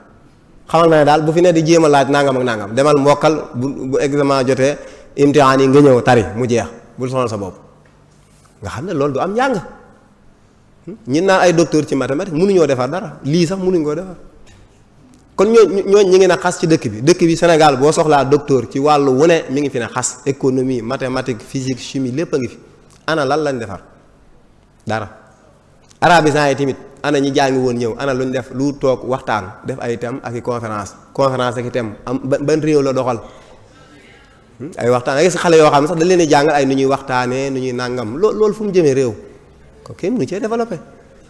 xamal na ne daal bu fi ne di jéem a laaj nangam ak nangam demal mbokkal bu examen jotee imtihaan yi nga ñëw tari mu jeex bul sonal sa bopp nga xam ne loolu du am njàng ñi naan ay docteur ci mathématique mënuñoo defar dara lii sax mënuñ koo defar kon ñooñ ñi ngi ne xas ci dëkk bi Sénégal boo soxlaa docteur ci wàllu wu ne mi ngi fi ne xas économie mathématique physique chimie lépp a ngi fi ana lan lañ defar dara arabisants yi tamit ana ñi jàngi woon ñëw ana luñ def lu toog waxtaan def ay thème ak i conférence ak i thème am ban réew la doxal ay waxtaan ak xale yoo xam ne sax dañ leen di jàngal ay nu ñuy waxtaanee nu ñuy nàngam loolu fu mu jëmee réew ko kenn mënu cee développé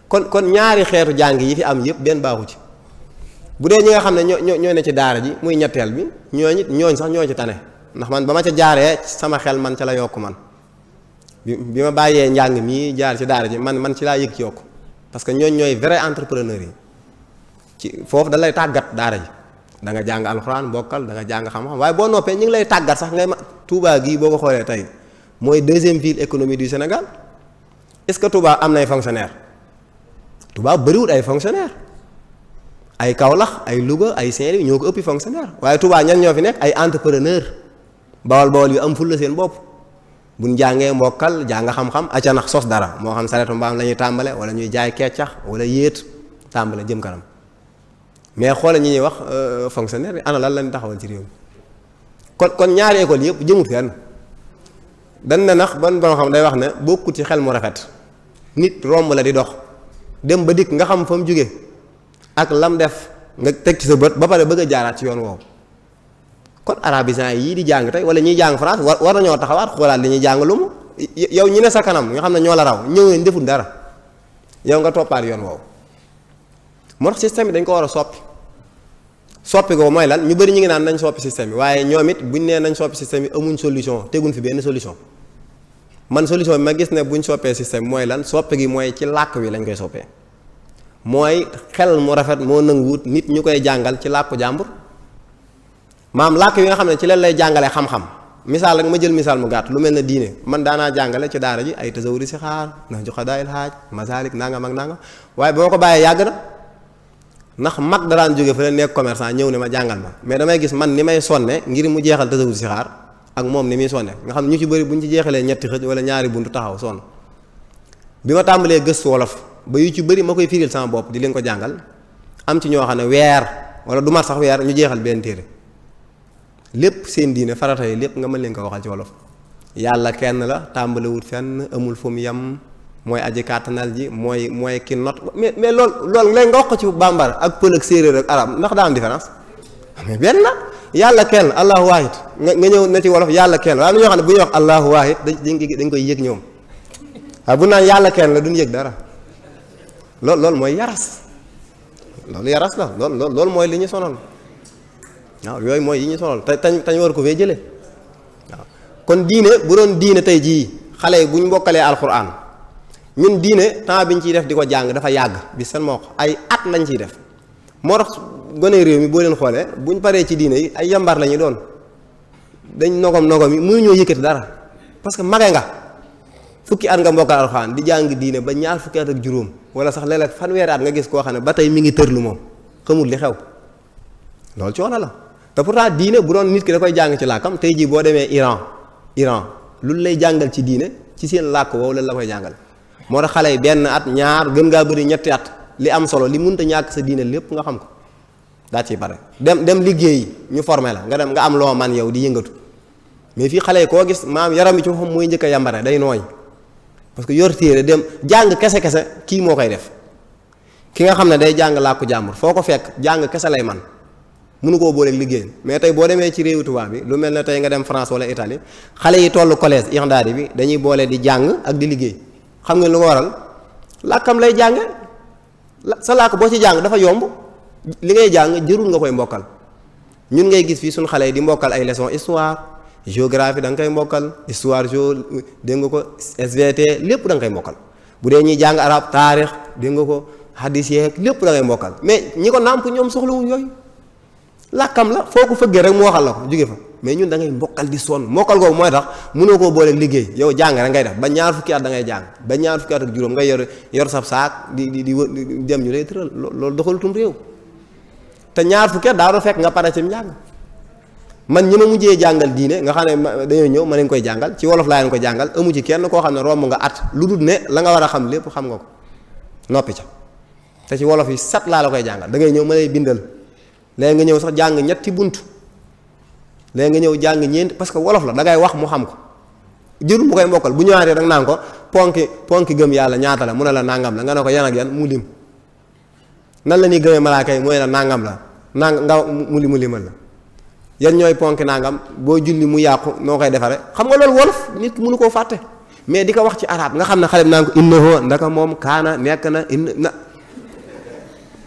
kon ñaari xeetu jàng yi fi am yëpp benn baaxu ci bu dee ñi nga xam ne ñoo ne ci daara ji muy ñetteel bi ñooñ sax ñoo ci tane ndax man ba ma ca jaaree sama xel man ca la yokk man bi ma bàyyee njàng mii jaar ci daara ji man ci laa yëg ci yokk parce que ñooy vrai entrepreneur yi ci foofu da lay tàggat daara ji da nga jàng alxuraan bokkal da nga jàng xam-xam waaye boo noppee ñu ngi lay tàggat sax ngay Touba gii boo ko xoolee tey mooy deuxième ville économique du Sénégal est-ce que Touba am nay fonctionnaire Touba bëriwul ay fonctionnaire ay Kaolack ay Louga ay Saint-Louis ñoo ko ëppi fonctionnaire waaye Touba ñan ñoo fi nekk ay entrepreneur bawal yu am ful la seen bopp buñ jàngee mbokkal jàng xam-xam acca nax sos dara moo xam saretu mbaam la ñuy tàmbale wala ñuy jaay keccax wala yéet tàmbale jëm kanam mais xoole ñi ñuy wax fonctionnaire bi ana lan lañ taxawal ci réew mi kon ñaari école yëpp jëmut fenn dañ ne nax ban xam day wax ne bokkut ci xel mu rafet nit romb la di dox dem ba dikk nga xam fa mu jóge ak lam def nga teg ci sa bët ba pare bëgg a jaaraat ci yoon woowu kon arabisants yii di jàng tey wala ñuy jàng France war nañoo taxawaat xoolaat li ñuy jàng lu mu yow ñi ne sa kanam nga xam ne ñoo la raw ñëw nañ deful dara yow nga toppaat yoon woowu moo tax système bi dañ ko war a soppi ko mooy lan ñu bëri ñu ngi naan nañ soppi système bi waaye ñoom it buñ nee nañ soppi système bi amuñ solution teguñ fi benn solution man solution bi ma gis ne buñ soppee système bi mooy lan soppi gi mooy ci làkk wi lañ koy soppee mooy xel mu rafet moo nanguwut nit ñu koy jàngal ci làkku jàmbur maam làkk yi nga xam ne ci leen lay jàngalee xam-xam misaal rek ma jël misaal mu gàtt lu mel ne diine man daanaa jàngale ci daara ji ay tasawuri si xaar ndax joxa daayil xaaj masalik nangam ak nangam waaye ba ma ko bàyyee yàgg na ndax mag daraan jóge fa la nekk commerçant ñëw ne ma jàngal ma mais damay gis man ni may sonne ngir mu jeexal tasawuri si xaar ak moom ni muy sonne nga xam ne ñu ci bëri buñ ci jeexalee ñetti xëj wala ñaari buntu taxaw sonn bi ma tàmbalee gëstu wolof ba yu ci bëri ma koy firil sama bopp di leen ko jàngal am ci ñoo xam ne weer wala du mat sax weer ñu jeexal benn téere lépp seen diine farata yi lépp nga mën leen ko waxal ci wolof yàlla kenn la tàmbalewut fenn amul fu mu yem mooy aji kàttanal ji mooy ki not mais loolu léegi nga wax ko ci bambara ak pël ak séeréer ak arab ndax daa am différence mais benn la yàlla kenn allahu waahid nga ñëw na ci wolof yàlla kenn waaye am na ñoo xam ne bu ñuy wax allahu waahid dañ koy yëg ñoom waaye bu naan yàlla kenn la duñ yëg dara loolu mooy yaras loolu yaras la loolu mooy li ñu sonal waaw yooyu mooy yi ñu sonal tañ war ko fee jëlee waaw kon diine bu doon diine tey jii xale yi bu ñu mbokkalee alxuraan ñun diine temps bi ñu ciy def di ko jàng dafa yàgg bi seen moo ay at lañ ciy def moo tax gone réew mi boo leen xoolee buñ paree ci diine yi ay yambar la ñuy doon dañ nogom yi mënuñoo yëkkati dara parce que mage nga fukki at nga mbokkal alxuraan di jàng diine ba ñaar fukki at ak juróom wala sax léeg-léeg fanweeri at nga gis koo xam ne ba tey mi ngi tërlu moom xamul li xew loolu coono la te pourtant diine bu doon nit ki da koy jàng ci làkkam tey jii boo demee Iran lu lay jàngal ci diine ci seen làkk woowu lan la koy jàngal moo tax xale yi benn at ñaar gën ngaa bëri ñetti at li am solo li mënta ñàkk sa diine lépp nga xam ko daa ciy pare dem liggéey ñu formé la nga dem nga am loo man yow di yëngatu mais fii xale yi koo gis maam yaram bi ci xam mooy njëkk a yambare day nooy parce que yor téere dem jàng kese kii moo koy def ki nga xam ne day jàng làkku jàmbur foo ko fekk jàng kese lay man mënu koo booleeg liggéey mais tey boo demee ci réewu tubaab bi lu mel ne tey nga dem France wala Italie xale yi tollu collège irndaadi bi dañuy boole di jàng ak di liggéey xam nga lu ko waral làkkam lay jàng sa làkk boo ci jàng dafa yomb li ngay jàng jërul nga koy mbokkal ñun ngay gis fii suñu xale yi di mbokkal ay leçon histoire géographie da nga koy mbokkal histoire dégg nga ko SVT lépp da nga koy mbokkal bu dee ñuy jàng arab taarix dégg nga ko hadis yeeg lépp da ngay mbokkal mais ñi ko nàmp ñoom soxlawuñ yooyu làkkam la foo ko fëggee rek mu waxal la ko jóge fa mais ñun da ngay mbokkal di sonn mbokkal googu mooy tax mënoo koo booleeg liggéey yow jàng rek ngay def ba ñaar fukki at da ngay jàng ba ñaar fukki at ak juróom ngay yor sab saak di dem ñu lay tëral loolu doxalutum réew te ñaar fukki at daa doon fekk nga pare ci njàng man ñi ma mujjee jàngal diine nga xam ne dañoo ñëw ma leen koy jàngal ci wolof laa leen ko jàngal amu ci kenn koo xam ne romb nga at lu dul ne la nga war a xam lépp xam nga ko noppi ca te ci wolof yi sat laa la koy jàngal da ngay ñëw ma lay bindal léegi nga ñëw sax jàng ñetti bunt léegi nga ñëw jàng ñeent parce que wolof la da ngay wax mu xam ko jërul mu koy mbokkal bu ñëwaatee da nga naan ko ponki gëm yàlla ñaata la mu ne la nangam la nga ne ko yan ak yan mu lim nan la ñuy gëmee malaaka yi mooy la nangam la nga mu limal la yan ñooy ponki nangam boo julli mu yàqu noo koy defare xam nga loolu wolof nit mënu koo fàtte mais di ko wax ci arab nga xam ne xale bi naan ko innahu ndaka moom kaana nekk na na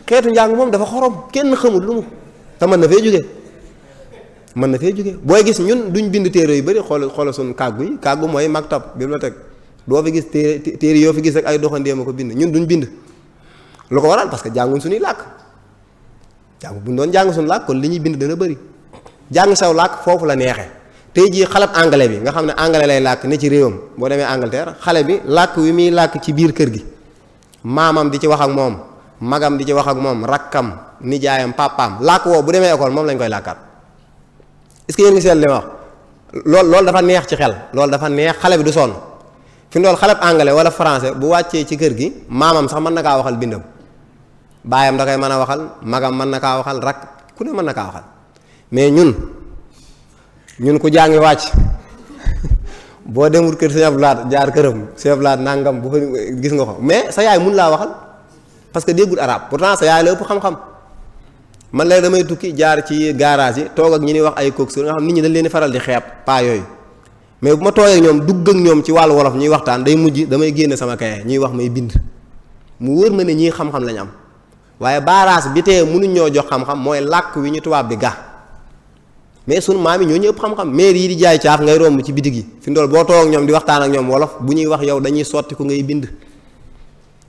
xeetu njàng moom dafa xorom kenn xamul lu mu te mën na fee jóge booy gis ñun duñ bind téere yu bëri xool suñu kàggu yi kàggu mooy maktab bibliothèque doo fi gis téere yoo fi gis ak ay doxandéem a ko bind ñun duñ bind lu ko waral parce que jànguñ suñuy làkk buñ doon jàng suñu làkk kon li ñuy bind dana bëri jàng saw làkk foofu la neexee tey jii xalab anglais bi nga xam ne anglais lay làkk ne ci réewam boo demee Angleterre xale bi làkk wi muy làkk ci biir kër gi maamam di ci wax ak moom magam di ci wax ak moom rakkam nijaayam papaam làkk woo bu demee école moom lañ koy làkkaat est-ce que yéen ngi seet li ma wax loolu dafa neex ci xel loolu dafa neex xale bi du sonn fi mu doon xalab anglais wala français bu wàccee ci kër gi maamam sax mën na kaa waxal bindam baayam da koy mën a waxal magam mën na kaa waxal rakk ku ne mën na kaa waxal mais ñun ku jàngi wàcc boo demul kër Sëñ Abdou Lahad jaar këram Sëñ Abdou Lahad nangam bu fa gis nga ko mais sa yaay mun laa waxal parce que déggul arabe pourtant sa yaay la ëpp xam-xam man lay damay tukki jaar ci garage yi toog ak ñi ni wax ay coxeur nga xam nit ñi dañ leen di faral di xeeb paa yooyu mais bu ma toogee ak ñoom dugg ak ñoom ci wàllu wolof ñuy waxtaan day mujj damay génne sama kaye ñuy wax may bind mu wóor ma ne ñii xam-xam lañ am waaye baaraas bi tee mënuñ ñoo jox xam-xam mooy làkk wi ñu tubaab bi ga mais sunu maam yi ñoo ñu ëpp xam-xam maire yi di jaay caaf ngay romb ci bitig yi fi ndool boo toog ak ñoom di waxtaan ak ñoom wolof bu ñuy wax yow dañuy sotti ko ngay bind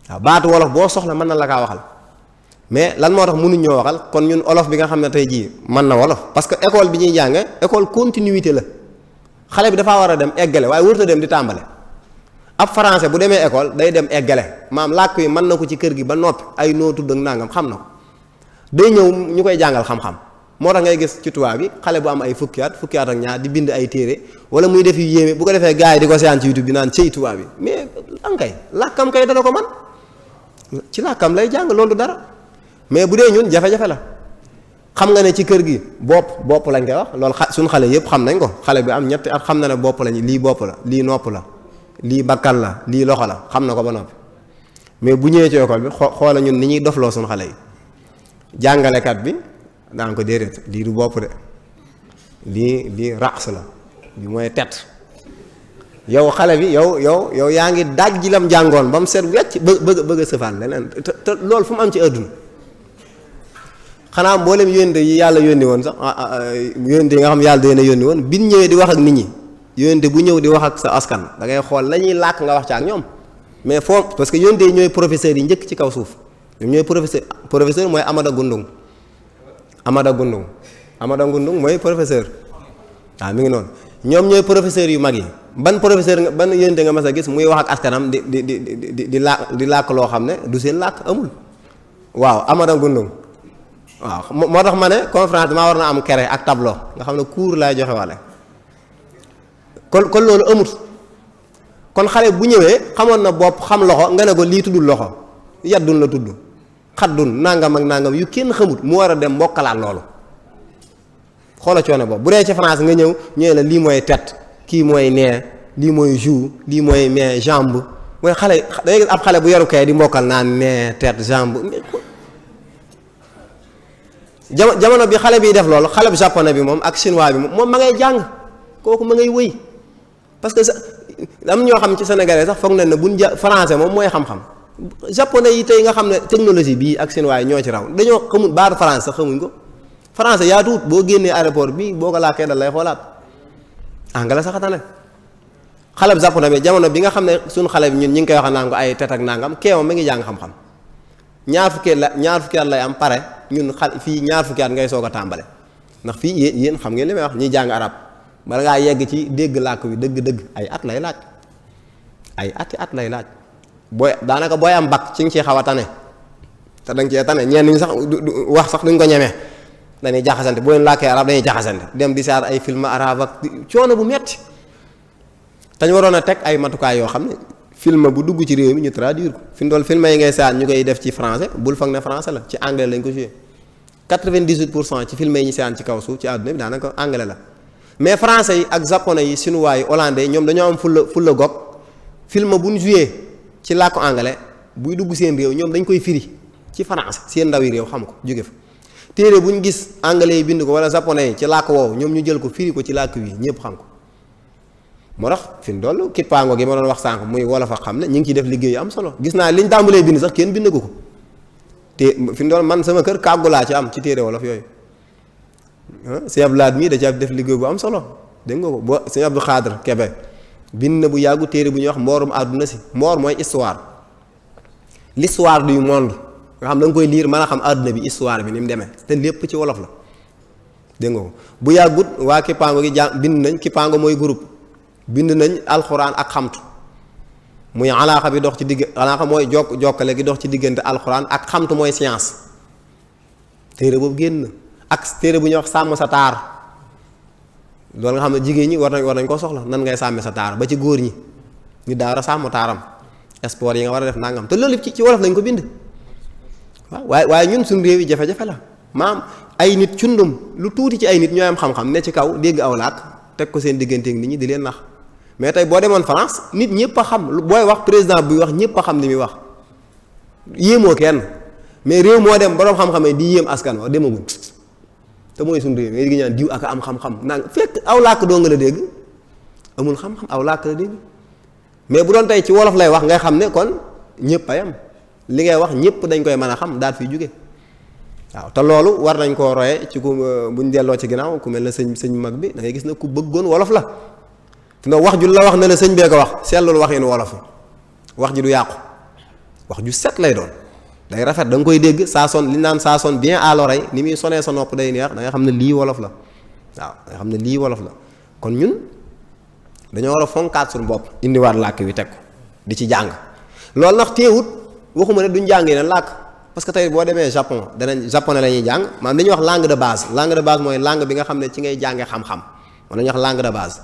waaw baatu wolof boo soxla mën na la kaa waxal mais lan moo tax mënuñ ñoo waxal kon ñun olof bi nga xam ne tey jii mën na wolof parce que école bi ñuy jànge école continuité la xale bi dafaa war a dem eggale waaye wërta dem di tàmbale ab français bu demee école day dem eggale maam làkk yi mën na ko ci kër gi ba noppi ay noo tudd ak nangam xam na ko day ñëw ñu koy jàngal xam-xam moo tax ngay gis ci tubaab bi xale bu am ay fukki at ak ñaar di bind ay téere wala muy def yu yéeme bu ko defee gars yi di ko seetaan ci YouTube bi naan cey tubaab bi mais an kay làkkam kay dana ko man ci làkkam lay jàng loolu dara mais bu dee ñun jafe-jafe la xam nga ne ci kër gi bopp lañ koy wax loolu suñ xale yëpp xam nañ ko xale bi am ñetti at xam na ne bopp lañu lii bopp la lii nopp la lii bakkan la lii loxo la xam na ko ba noppi mais bu ñëwee ci école bi xoola ñun ni ñuy dofloo suñ xale yi jàngalekat bi daan ko déedéet lii du bopp de lii rax la bi mooy tet yow xale bi yow yaa ngi daj ji lam jàngoon ba mu set wecc bëgg a sëfaan leneen te loolu fu mu am ci àdduna xanaa mboolem yónente yi yàlla yónni woon sax yónente yi nga xam yàlla dina yónni woon biñ ñëwee di wax ak nit ñi yónente bu ñëw di wax ak sa askan da ngay xool la ñuy làkk nga wax ci ak ñoom mais foo parce que yónente yi ñooy professeurs yi njëkk ci kaw suuf ñoom ñooy professeur mooy Amada Gundung mooy professeur waaw mi ngi noonu ñoom ñooy professeurs yu mag yi ban professeur ban yónente nga mas a gis muy wax ak askanam di làkk loo xam ne du seen làkk amul waaw Amada Gundung waaw moo tax ma ne conférence damaa war na am kere ak tableau nga xam ne cours laay joxe wale kon loolu amut kon xale bu ñëwee xamoon na bopp xam loxo nga ne ko lii tuddul loxo yaddun la tudd xaddun nangam ak nangam yu kenn xamut mu war a dem mbokkalaat loolu xoola coono boobu bu dee ci France nga ñëw ñëwee la lii mooy tête kii mooy nez lii mooy joue lii mooy main jambe mooy xale day gis ab xale bu yaru kay di mbokkal naan nez tête jambe jamono bi xale bi def loolu xale bu japonais bi moom ak chinois bi moom ma ngay jàng kooku ma ngay wëy parce que am ñoo xam ci sénégalais sax foog nañ ne buñ français moom mooy xam-xam japonais yi tey nga xam ne technologie bii ak chinois yi ñoo ci raw dañoo xamul baatu français sax xamuñ ko français yaa tuut boo génnee aéroport bi boo ko làkkee dal lay xoolaat anglais sax tane xale bu japonais bi jamono bi nga xam ne suñu xale bi ñun ñi ngi koy wax naan ko ay tet ak nangam keewam mi ngi jàng xam-xam ñaar fukki at lay am pare ñun fii ñaar fukki at ngay soog a tàmbale ndax fii yéen xam ngeen li may wax ñiy jàng arab bala ngaa yegg ci dégg làkk wi dëgg-dëgg ay at lay laaj ay at lay laaj booy daanaka booy am bac ci nga ciy xaw a tane te da nga cee tane ñenn ñi sax wax sax duñ ko ñemee dañuy jaxasante boo leen làkkee arab dañuy jaxasante dem di saar ay film arabe ak coono bu metti te ñu waroon a teg ay matukaay yoo xam ne film bu dugg ci réew mi ñu traduire ko fi mu toll film yi ngay seetaan ñu koy def ci français bul foog ne français la ci anglais lañ ko joué 98% ci film yi ñu seetaan ci kaw suuf ci àdduna bi daanaka anglais la mais français yi ak japonais yi chinois yi hollandais ñoom dañoo am fulla gog film bu ñu joué ci làkku anglais buy dugg seen réew ñoom dañ koy firi ci français seen ndaw yi réew xam ko jóge fa téere bu ñu gis anglais yi bind ko wala japonais yi ci làkk woowu ñoom ñu jël ko firi ko ci làkk wi ñëpp xam ko moo tax fi mu toll kippaango gi ma doon wax sànq muy wolof a xam ne ñu ngi ciy def liggéey am solo gis naa liñ tàmbalee bind sax kenn bind ko te fi mu toll man sama kër kàggu laa ci am ci téere wolof yooyu Sëñ Abdou Lahad mii da ci def liggéey bu am solo dégg nga ko boo Sëñ Abdou Khadre Kébé bind na bu yàggu téere bu ñuy wax mboorum àdduna si mboor mooy histoire l'histoire du monde nga xam da nga koy lire mën a xam àdduna bi histoire bi ni mu demee te lépp ci wolof la dégg nga ko bu yàggut waa kippaango gi bind nañ kippaango mooy groupe bind nañ alxuraan ak xamtu muy alaaxa bi dox ci digg alaaxa mooy jokkale gi dox ci diggante alxuraan ak xamtu mooy science téere boobu génn ak téere bu ñuy wax sàmm sa taar loolu nga xam ne jigéen ñi war nañ ko soxla nan ngay sàmme sa taar ba ci góor ñi ñu daa war a sàmm taaram sport yi nga war a def nangam te loolu ci wolof lañ ko bind waaw waaye ñun suñu réew yi jafe-jafe la maam ay nit cundum lu tuuti ci ay nit ñooy am xam-xam ne ci kaw dégg aw làkk teg ko seen digganteeg nit ñi di leen nax mais tey boo demoon France nit ñëpp a xam booy wax président buy wax ñëpp a xam li muy wax yéemoo kenn mais réew moo dem borom xam-xamee di yéem askan wax demaguñ te mooy suñu réew mi ngi ñaan diw ak am xam-xam naan fekk aw làkk doo nga la dégg amul xam-xam aw làkk la dégg mais bu doon tey ci wolof lay wax ngay xam ne kon ñëpp a yam li ngay wax ñëpp dañ koy mën a xam daal fiy jóge waaw te loolu war nañ koo roye ci ku buñ delloo ci ginnaaw ku mel ne sëñ mag bi da ngay gis ne ku bëggoon wolof la fi nga wax ju la wax ne la sëñ bee ko wax seetlul waxin wolof wax ji du yàqu wax ju set lay doon day rafet da nga koy dégg saa son li naan saa son bien à l'oreille ni muy sonee sa nopp day neex da nga xam ne lii wolof la waaw da nga xam ne lii wolof la kon ñun dañoo war a fonkaat suñu bopp indiwaat làkk wi teg ko di ci jàng loolu nag teewut waxuma ne duñ jàng yeneen làkk parce que tey boo demee Japon danañ japonais la ñuy jàng maanaam dañuy wax langue de base mooy langue bi nga xam ne ci ngay jàngee xam-xam moom la ñuy wax langue de base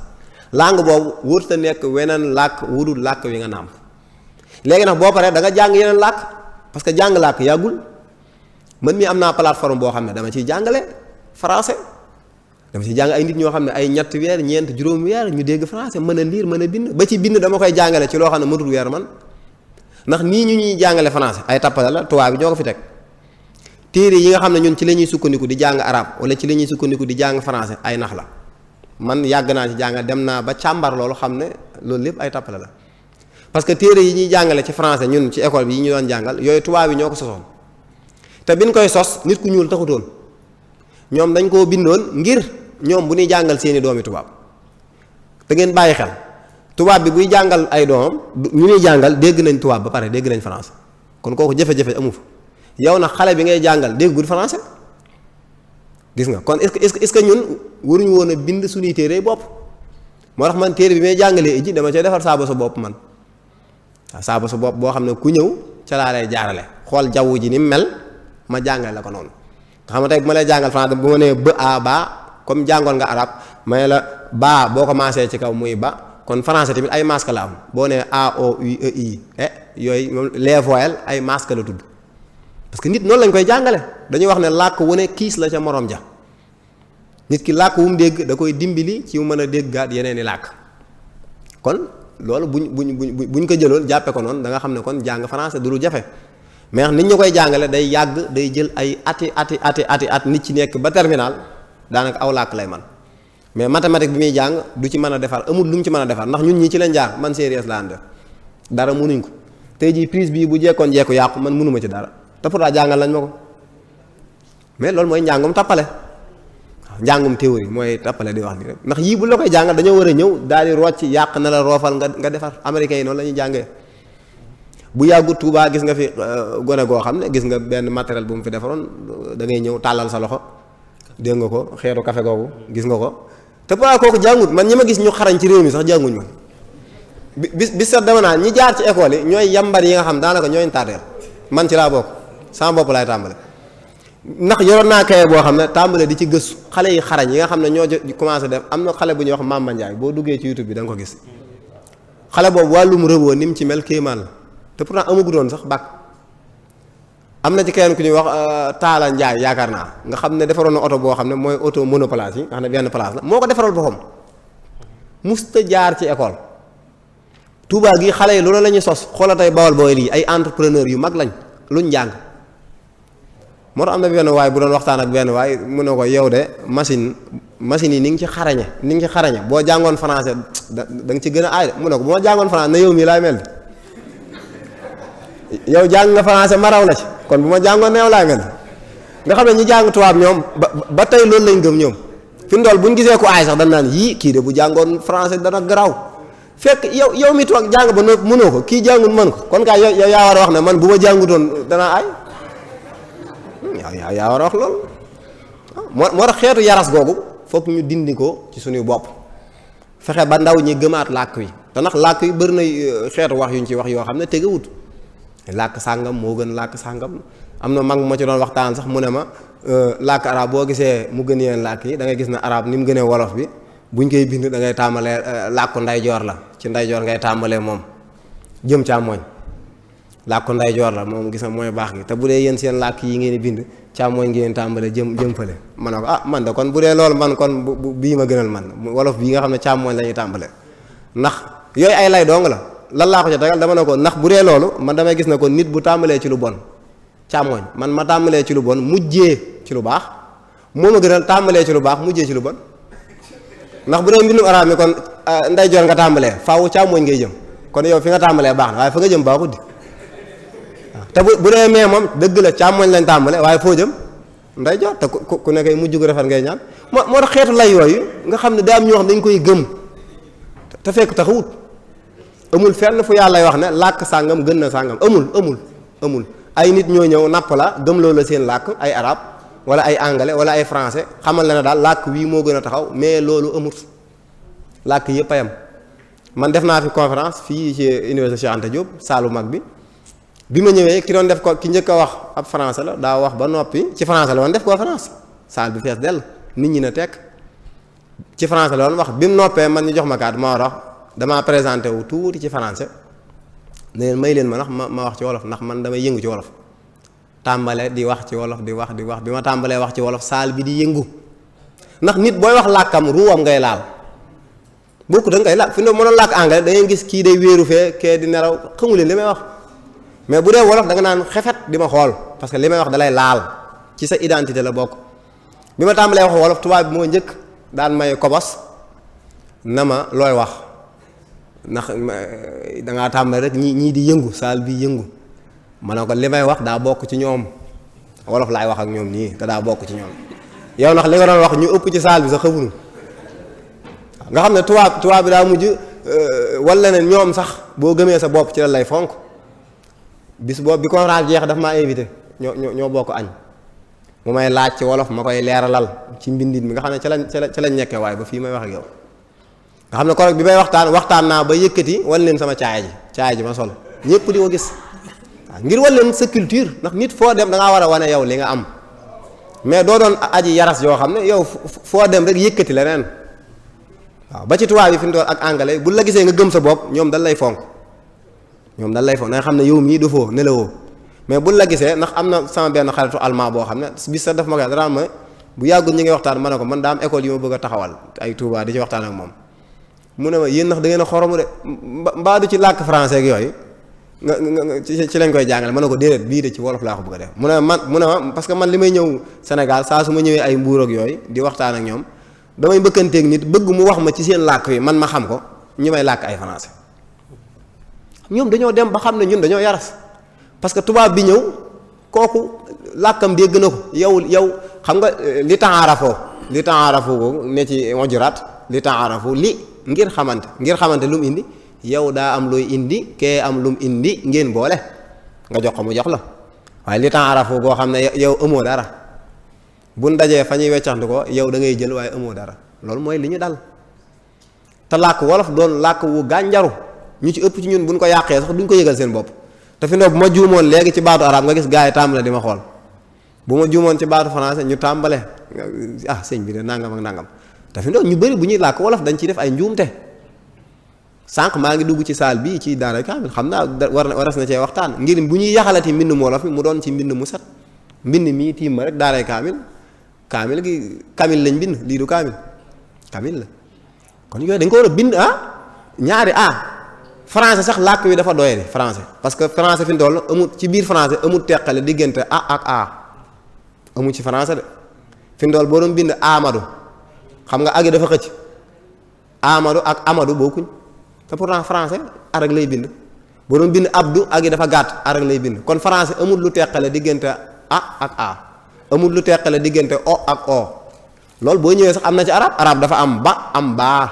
langue boobu wërta nekk weneen làkk wudul làkk wi nga nàmp léegi nag boo paree da nga jàng yeneen làkk parce que jàng làkk yàggul man mii am naa plateforme boo xam ne dama ciy jàngale français dama ciy jàng ay nit ñoo xam ne ay ñetti weer ñeent juróom weer ñu dégg français mën a lire mën a bind ba ci bind dama koy jàngale ci loo xam ne matul weer man ndax nii ñu ñuy jàngale français ay tappale la tubaab bi ñoo ko fi teg téere yi nga xam ne ñun ci la ñuy sukkandiku di jàng arabe wala ci la ñuy sukkandiku di jàng français ay nax la man yàgg naa ci jàngal dem naa ba càmbar loolu xam ne loolu lépp ay tappale la parce que téere yi ñuy jàngale ci français ñun ci école bi yi ñu doon jàngal yooyu tubaab yi ñoo ko sosoon te biñ koy sos nit ku ñuul taxutoon ñoom dañ koo bindoon ngir ñoom bu ñuy jàngal seeni doomi tubaab da ngeen bàyyi xel tubaab bi buy jàngal ay doomam ñu ñuy jàngal dégg nañ tubaab ba pare dégg nañ français kon kooku jafe-jafe amu fa yow nag xale bi ngay jàngal déggul français gis nga kon est-ce que ñun waruñu woon a bind suñuy téere bopp moo tax man téere bi may jàngalee iji dama cay defar saaba sa bopp man waaw saaba sa bopp boo xam ne ku ñëw ca laa lay jaarale xool jaww ji ni mu mel ma jàngale la ko noonu nga xam ne tey bu ma lay jàngal français bu ma nee ba a ba comme jàngoon nga arab may la ba boo commencé ci kaw muy ba kon français tamit ay masque la am boo nee a o u e i yooyu moom les voyelles ay masque la tudd parce que nit noonu lañ koy jàngale dañuy wax ne làkk wu ne kiis la ca morom ja nit ki làkk wu mu dégg da koy dimbali ci mu mën a déggaat yeneen i làkk kon loolu buñ ko jëloon jàppe ko noonu da nga xam ne kon jàng français du lu jafe mais nit ñu koy jàngale day yàgg day jël ay at nit ci nekk ba terminal daanaka aw làkk lay man mais mathématique bi muy jàng du ci mën a defar amul lu mu ci mën a defar ndax ñun ñii ci lañ jaar man sérieux la ànd dara mënuñ ko tey jii prise bii bu jekkoon jekku yàqu man mënuma ci dara te pourtant jàngal lañ ma ko mais loolu mooy njàngum tappale waaw njàngum théorie mooy tappale di wax ni rek ndax yii bu la koy jàngal dañoo war a ñëw daal di rocc yàq na la roofal nga defar américains yi noonu la ñuy jàngee bu yàggu Tuubaa gis nga fi gone goo xam ne gis nga benn matériel bu mu fi defaroon da ngay ñëw tàllal sa loxo dégg nga ko xeetu café googu gis nga ko te pourtant kooku jàngut man ñi ma gis ñu xarañ ci réew mi sax jànguñ ma bis sax dama naa ñi jaar ci école yi ñooy yambar yi nga xam daanaka ñooy tardeel man ci laa bokk sama bopp laay tàmbale ndax yoroon naa kaye boo xam ne tàmbale di ci gëstu xale yi xarañ yi nga xam ne ñoo commencé def am na xale bu ñuy wax Mamba Ndiaye boo duggee ci YouTube bi da nga ko gis xale boobu wàllum rëboo ni mu ci mel kéemaan la te pourtant amagutoon sax bàkk am na ci keneen ku ñuy wax Taala Ndiaye yaakaar naa nga xam ne defaroon na oto boo xam ne mooy oto monoplace yi nga xam ne benn place la moo ko defaral boppam musta jaar ci école Touba gi xale yi loolu la ñuy sos xoola tey Bawol Bawol yi ay entrepreneur yu mag lañ luñ jàng moo tax am na benn waay bu doon waxtaan ak benn waay mu ne ko yow de machine yi ni ngi ci xarañe boo jàngoon français da nga ci gën a aay de mu ne ko bu ma jàngoon français na yow mii laay mel yow jàng nga français ma raw la ci kon bu ma jàngoon na yow laay mel nga xam ne ñi jàng tubaab ñoom ba tey loolu lañ gëm ñoom fi mu dool buñ gisee ko aay sax dañ naan yii kii de bu jàngoon français dana garaaw fekk yow mi toog jàng ba noppi mënoo ko kii jàngut mën ko kon kaay yow yaa war a wax ne man bu ma jàngutoon danaa aay yaa war a wax loolu moo tax xeetu yaras googu foog ñu dindi ko ci suñuy bopp fexe ba ndaw ñi gëmaat làkk wi te ndax làkk yi bëri na xeetu wax yuñ ci wax yoo xam ne tegewut làkk sàngam moo gën làkk sàngam am na mag ma ci doon waxtaan sax mu ne ma làkk arab boo gisee mu gën yeneen làkk yi da ngay gis ne arab ni mu gënee wolof bi buñ koy bind da ngay tàmbalee làkku ndeyjoor la ci ndeyjoor ngay tàmbalee moom jëm càmmooñ làkku ndeyjoor la moom gis nga mooy baax gi te bu dee yéen seen làkk yi ngeen di bind càmmooñ ngeen tàmbalee jëm fële ma ne ko man de kon bu dee loolu man kon bii ma gënal man wolof bii nga xam ne càmmooñ la ñuy tàmbalee ndax yooyu ay lay dong la lan laa ko ca tegal dama ne ko ndax bu dee loolu man damay gis ne ko nit bu tàmbalee ci lu bon càmmooñ man ma tàmbalee ci lu bon mujjee ci lu baax moo ma gënal tàmbalee ci lu baax mujjee ci lu bon ndax bu dee mbindum araab mi kon ndeyjoor nga tàmbalee faaw càmmooñ ngay jëm kon yow fi nga tàmbalee baax na waaye fa nga jëm baaxut di waaw te bu dee mee moom dëgg la càmmooñ lañ tàmbalee waaye foo jëm ndeyjoor te ku nekkee mujj gu rafet ngay ñaan moo tax xeetu lay yooyu nga xam ne daa am ñoo xam dañ koy gëm te fekk taxawut amul fenn fu yàlla wax ne làkk sàngam gën na sàngam amul ay nit ñoo ñëw napp la gëm loo la seen làkk ay arab wala ay anglais wala ay français xamal na ne daal làkk wii moo gën a taxaw mais loolu amut làkk yëpp a yam man def naa fi conférence fii ci université Cheikh Anta Diop saalu mag bi ma ñëwee ki doon def ko ki njëkk a wax ab français la daa wax ba noppi ci français la woon def conférence saal bi fees dell nit ñi na tekk ci français la woon wax bi mu noppee man ñu jox ma kàddu ma war a wax damaa présenté wu tuuti ci français ne leen may leen ma ndax ma wax ci wolof ndax man damay yëngu ci wolof tàmbale di wax ci wolof di wax bi ma tàmbalee wax ci wolof saal bi di yëngu ndax nit booy wax làkkam ruwam ngay laal bokku da ngay laal fi mu mënoon làkk anglais da ngay gis kii day wéeru fee kee di nelaw xamu leen li may wax mais bu dee wolof da nga naan xefet di ma xool parce que li may wax dalay laal ci sa identité la bokk bi ma tàmbalee wax wolof tubaab bi moo njëkk daan may kobos na ma looy wax ndax dangaa tàmbale rek ñii di yëngu saal bi yëngu ma ne ko li may wax daa bokk ci ñoom wolof laay wax ak ñoom nii te daa bokk ci ñoom yow ndax li nga doon wax ñu ëpp ci saal bi sax xamuñu nga xam ne tubaab bi daa mujj wala ne ñoom sax boo gëmee sa bopp ci la lay fonk bis boobu bi conférence jeex daf maa invité ñoo bokk añ mu may laaj ci wolof ma koy leeralal ci mbindit mi nga xam ne ca lañ nekkee waaye ba fii may wax ak yow nga xam ne korog bi may waxtaan naa ba yëkkati wan leen sama caaya ji ma sol ñëpp di ko gis waaw ngir wan leen sa culture ndax nit foo dem da ngaa war a wane yow li nga am mais doo doon aji yaras yoo xam ne yow foo dem rek yëkkati leneen waaw ba ci tubaab yi fi mu doon ak anglais bu la gisee nga gëm sa bopp ñoom dañ lay fonk da nga xam ne yow mii dafoo nelawoo mais buñ la gisee ndax am na sama benn xaritu allemand boo xam ne bis sax daf ma koy dara ma bu yàggul ñi ngi waxtaan ma ne ko man daa am école yi ma bëgg a taxawal ay Touba di ci waxtaan ak moom mu ne ma yéen ndax da ngeen a xoromu de mbaa du ci làkk français ak yooyu nga ci lañ koy jàngale ma ne ko déedéet bii de ci wolof laa ko bëgg a def mu ne ma parce que man li may ñëw Sénégal saa su ma ñëwee ay mbuur ak yooyu di waxtaan ak ñoom damay mbëkkanteeg nit bëgg mu wax ma ci seen làkk wi man ma xam ko ñi may làkk ay français ñoom dañoo dem ba xam ne ñun dañoo yaras parce que tubaab bi ñëw kooku làkkam dégg na ko yow xam nga li taarafoo ko ne ci wajuraat li taarafoo li ngir xamante lu mu indi yow daa am looy indi kee am lu mu indi ngeen boole nga jox ko mu jox la waaye li taarafoo boo xam ne yow amoo dara buñ dajee fa ñuy weccaxndu ko yow da ngay jël waaye amoo dara loolu mooy li ñu dal te làkk wolof doon làkk wu gànjaru ñu ci ëpp ci ñun buñ ko yàqee sax duñ ko yëgal seen bopp te fi ndox bu ma juumoon léegi ci baatu arab nga gis gars yi tàmbale di ma xool bu ma juumoon ci baatu français ñu tàmbale sëñ bi de nangam ak nangam te fi ndox ñu bëri bu ñuy làkk wolof dañ ciy def ay njuumte sànq maa ngi dugg ci saal bii ci daara kaamil xam naa waras na cee waxtaan ngir bu ñuy yaxalati mbind mu wolof mi mu doon ci mbind mu set mbind mii tiim ma rek daaray kaamil gi kamil lañ bind lii du kaamil la kon yooyu dañ ko war a bind ñaari français sax làkk wi dafa doyee français parce que français fi mu toll amul ci biir français amul teqale diggante ak amul ci français de fi mu toll boo doon bind Amadou xam nga agi dafa xëcc Amadou ak Amadou bokkuñ te pourtant français arag lay bind boo doon bind Abdou agi dafa gàtt arag lay bind kon français amul lu teqale diggante ak amul lu teqale diggante o ak o loolu boo ñëwee sax am na ci arab dafa am ba am baa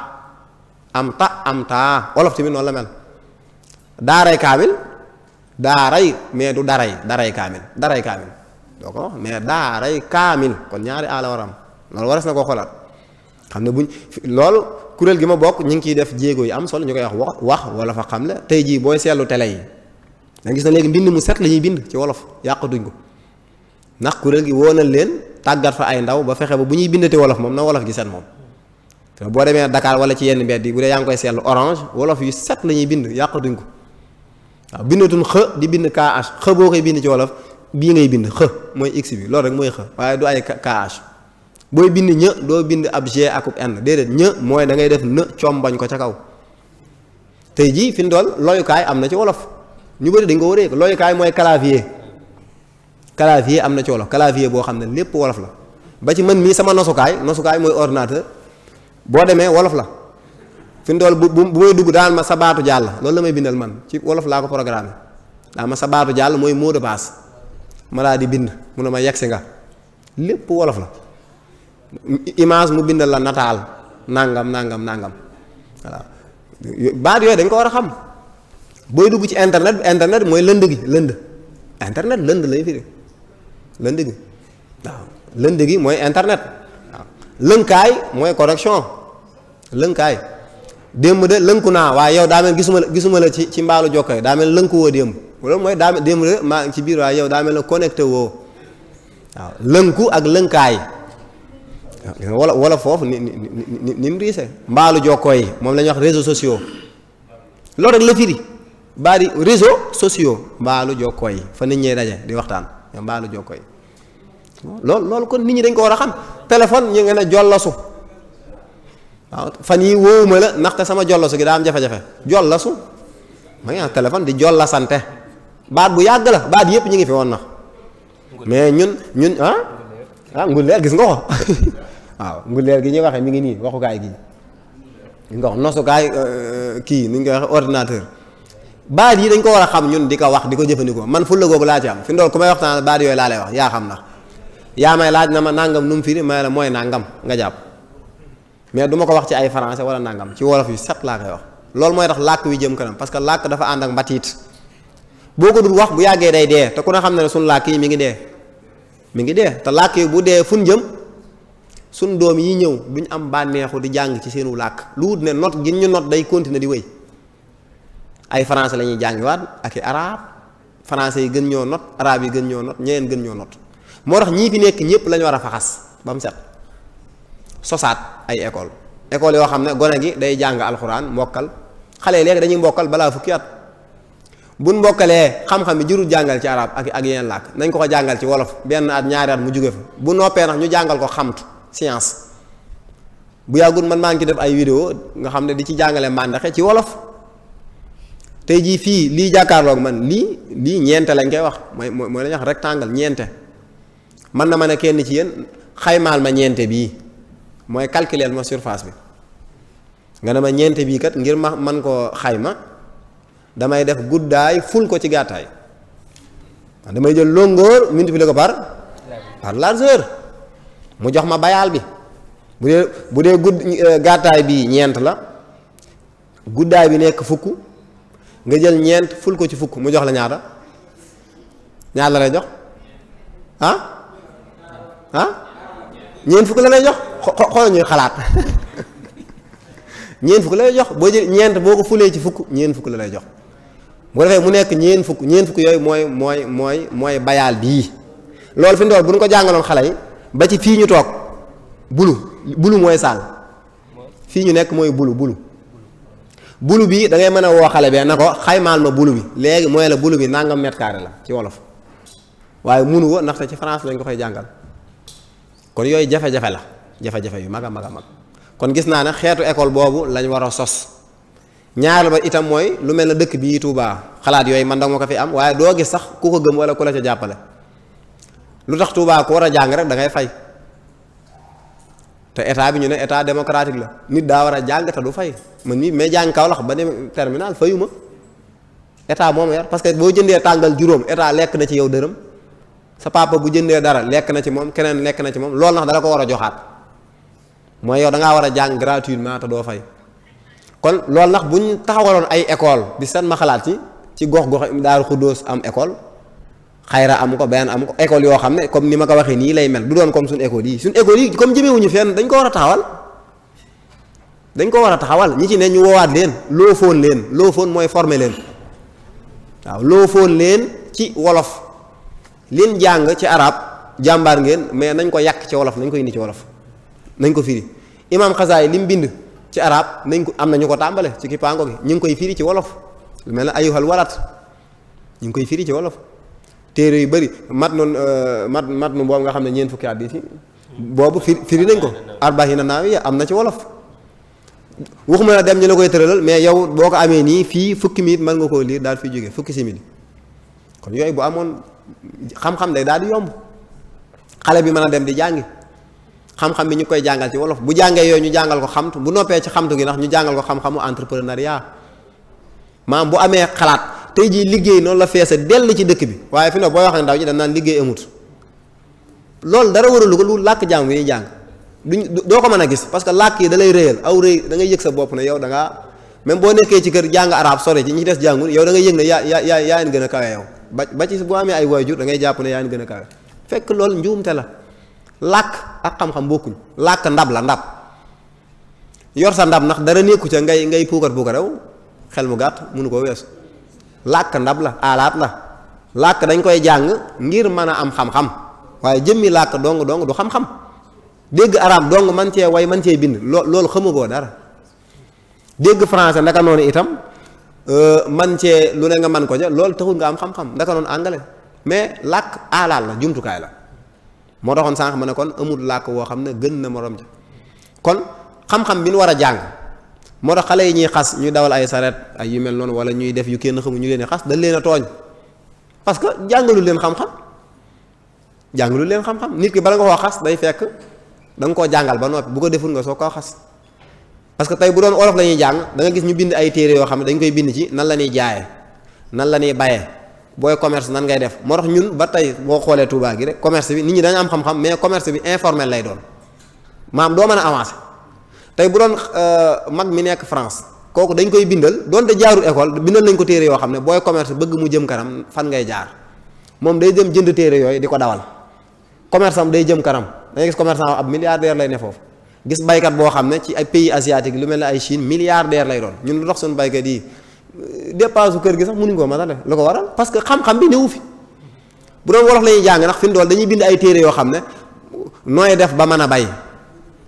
am ta am taa wolof tamit noonu la mel daaray kaamil mais du daray kaamil doo ko wax mais daaray kaamil kon ñaari la war a am loolu waras na koo xoolaat xam ne buñ loolu kuréel gi ma bokk ñu ngi ciy def jéego yi am solo ñu koy wax wala fa xam le tey jii booy seetlu télé yi da gis na léegi mbind mu set la ñuy bind ci wolof yàqatuñ ko ndax kuréel gi woo na leen tàggat fa ay ndaw ba fexe ba bu ñuy bindati wolof moom na wolof gi set moom te boo demee Dakar wala ci yenn mbedd yi bu dee yaa ngi koy seetlu orange wolof yu set la ñuy bind yàqatuñ ko waaw bindatuñ di bind KH boo koy bind ci wolof bii ngay bind mooy x bi loolu rek mooy waaye du ay KH booy bind doo bind ab G akub N déedéet mooy da ngay def combañ ko ca kaw tey jii fi mu toll loyukaay am na ci wolof ñu bëri dañ ko waree ko loyukaay mooy clavier am na ci wolof clavier boo xam ne lépp wolof la ba ci man mii sama nosukaay mooy ordinateur boo demee wolof la fi mu toll bu may dugg daan ma sa baatu jàll loolu la may bindal man ci wolof laa ko programmé daan ma sa baatu jàll mooy mot de passe ma laa di bind mu ne ma yegsi nga lépp wolof la image mu bindal la nataal nangam voilà baat yooyu dañ ko war a xam booy dugg ci internet mooy lënd internet lënd lay firi lënd gi waaw lënd gi mooy internet waaw lënkaay mooy correction lënkaay démb de lënku naa waaye yow daa mel gisuma la ci mbaalu jokkoy daa mel lënku woo démb loolu mooy daa mel démb de maa ngi ci biir waaye yow daa mel la connecté woo waaw lënku ak lënkaay wala foofu ni mu riise mbaalu jokkoo yi moom la ñuy wax réseaux sociaux loolu rek la firi baa di réseaux sociaux mbaalu jokkoo yi fa nit ñee daje di waxtaan mbaalu jokkoo yi loolu kon nit ñi dañ ko war a xam téléphone ñu ngeen a jollasu waaw fan yi wóowuma la ndaxte sama jollasu gi daa am jafe-jafe jollasu ma ngi téléphone di jollasante baat bu yàgg la baat yëpp ñu ngi fi woon nax mais ñun nguleer gis nga ko waaw nguleer gi ñuy waxee mi ngi nii waxukaay gi nga wax nosukaay kii ni ñu koy waxee ordinateur baat yi dañ ko war a xam ñun di ko wax di ko jëfandikoo man fulla googu laa ci am fi ndool ku may waxtaan baat yooyu laa lay wax yaa xam ndax yaa may laaj na ma nangam nu mu firi may la mooy nangam nga jàpp mais du ma ko wax ci ay français wala nangam ci wolof yu set laa koy wax loolu mooy tax làkk wi jëm kanam parce que làkk dafa ànd ak mbatiit boo ko dul wax bu yàggee day dee te ku ne xam ne suñ làkk yi mi ngi dee te làkk yi bu dee fun jëm suñ doom yi ñëw duñ am bànneexu di jàng ci seenu làkk lu wut ne not gi ñu not day continuer di wéy ay français la ñuy jàngiwaat ak i arabe français yi gën ñoo not arabe yi gën ñoo not ñeneen gën ñoo not moo tax ñii fi nekk ñëpp la ñu war a faxas ba mu set sosaat ay école yoo xam ne gone gi day jàng alxuraan mbokkal xale yi léegi dañuy mbokkal balaa fukki at buñ mbokkalee xam-xam bi jurul jàngal ci arab ak yeneen làkk nañ ko jàngal ci wolof benn at ñaari at mu jóge fa bu noppee nag ñu jàngal ko xamtu science bu yàggul man maa ngi ci def ay vidéo nga xam ne di ci jàngale màndaxe ci wolof tey jii fii lii jàkkaarloog man lii ñeente lañ koy wax mooy la ñuy wax rectangle ñeente man na ma ne kenn ci yéen xaymaal ma ñeente bii mooy calculer ma surface bi nga ne ma ñeente bii kat ngir ma man koo xayma damay def guddaay ful ko ci gàttaay damay jël longueur multiplier ko par largeur mu jox ma bayaal bi bu dee gàttaay bi ñeent la guddaay bi nekk fukk nga jël ñeent ful ko ci fukk mu jox la ñaata la lay jox ñeent fukk la lay jox xoolal ñuy xalaat ñeent fukk la lay jox boo jël ñeent boo ko fulee ci fukk ñeent fukk la lay jox bu defee mu nekk ñeent fukk yooyu mooy bayaal bii loolu fi ndool bu ñu ko jàngaloon xale yi ba ci fii ñu toog bulu mooy saal fii ñu nekk mooy bulu bi da ngay mën a woo xale bee na ko xaymaal ma bulu bi léegi mooy la bulu bi nangam mètre carré la ci wolof waaye munu ko ndaxte ci France lañ ko fay jàngal kon yooyu jafe-jafe la jafe-jafe yu mag a mag a mag kon gis naa ne xeetu école boobu lañ war a sos ñaar ba itam mooy lu mel ne dëkk bii Touba xalaat yooyu man da ma ko fi am waaye doo gis sax ku ko gëm wala ku la ca jàppale lu tax Touba ku war a jàng rek da ngay fay te état bi ñu ne état démocratique la nit daa war a jàng te du fay man mii mais jàng Kaolack ba dem terminal fayuma état moom yar parce que boo jëndee tàngal juróom état lekk na ci yow dërëm sa papa bu jëndee dara lekk na ci moom keneen lekk na ci moom loolu nax dala ko war a joxaat mooy yow da ngaa war a jàng gratuitement te doo fay kon loolu nax bu ñu taxawaloon ay école bi seen ma xalaat ci gox-gox Daaru Xuddoos am école xayra am ko benn am ko école yoo xam ne comme ni ma ko waxee nii lay mel du doon comme suñu école yi comme jëmewuñu fenn dañ ko war a taxawal ñi ci ne ñu woowaat leen loo foon mooy former leen waaw loo foon leen ci wolof leen jàng ci arab jàmbaar ngeen mais nañ ko yàq ci wolof nañ ko indi ci wolof nañ ko firi imam Xasaay li mu bind ci arab nañ ko am na ñu ko tàmbale ci kippaango gi ñu ngi koy firi ci wolof lu mel ne ayuhal warat ñu ngi koy firi ci wolof téere yu bëri mat nu boobu nga xam ne ñeent fukki hadiis yi boobu firi nañ ko arbahina naawiya am na ci wolof waxuma la dem ñu la koy tëralal mais yow boo ko amee nii fii fukki minute mën nga koo liir daal fi jóge fukki simili kon yooyu bu amoon xam-xam day daal di yomb xale bi mën a dem di jàngi xam-xam bi ñu koy jàngal ci wolof bu jàngee yooyu ñu jàngal ko xamtu bu noppee ci xamtu gi ndax ñu jàngal ko xam-xamu entrepreneuriat maam bu amee xalaat tey jii liggéey noonu la feese dell ci dëkk bi waaye fi ne booy wax ne ndaw ñi dañ naan liggéey amut loolu dara waralu ko lu làkk jàng bi ñuy jàng doo ko mën a gis parce que làkk yi da lay réyal aw rëy da ngay yëg sa bopp ne yow da ngaa même boo nekkee ci kër jàng arab sore ci ñi des jàngul yow da ngay yëg ne yaa leen gën a kawe yow ba ci boo amee ay waajur da ngay jàpp ne yaa leen gën a kawe fekk loolu njuumte la làkk ak xam-xam bokkuñ làkk ndab la ndab yor sa ndab ndax dara nekku ca ngay puukar rew xel mu gàtt mënu ko weesu làkk ndab la alaat la làkk dañ koy jàng ngir mën a am xam-xam waaye jëmmi làkk dong du xam-xam dégg arab dong man cee way man cee bind loolu xamagoo dara dégg français ndaka noonu itam man cee lu ne nga man ko ja loolu taxul nga am xam-xam ndaka noonu anglais mais làkk alaat la jumtukaay la moo taxoon sànq ma ne kon amul làkk woo xam ne gën na morom ja kon xam-xam bi ñu war a jàng moo tax xale yi ñuy xas ñuy dawal ay saret ay yu mel noonu wala ñuy def yu kenn xamu ñu leen xas dañ leen a tooñ parce que jàngalu leen xam-xam nit ki bala nga koo xas day fekk da nga koo jàngal ba noppi bu ko deful nga soo koo xas parce que tey bu doon olof la ñuy jàng da nga gis ñu bind ay téere yoo xam ne dañ koy bind ci nan la ñuy jaayee nan la ñuy bayee booy commerce nan ngay def moo tax ñun ba tey boo xoolee Touba gi rek commerce bi nit ñi dañu am xam-xam mais commerce bi informel lay doon maam doo mën a avancer tey bu doon mag mi nekk France kooku dañ koy bindal doonte jaarul école bindal nañ ko téere yoo xam ne booy commerce bëgg mu jëm kanam fan ngay jaar moom day dem jënd téere yooyu di ko dawal commerce am day jëm kanam da ngay gis commerçant ab milliardaire lay ne foofu gis baykat boo xam ne ci ay pays asiatique lu mel ne ay Chine milliardaire lay doon ñun lu tax suñu baykat yi dépense kër gi sax mënuñ ko matale lu ko waral parce que xam-xam bi newu fi bu doon wolof la ñuy jàng ndax fi mu dool dañuy bind ay téere yoo xam ne nooy def ba mën a bay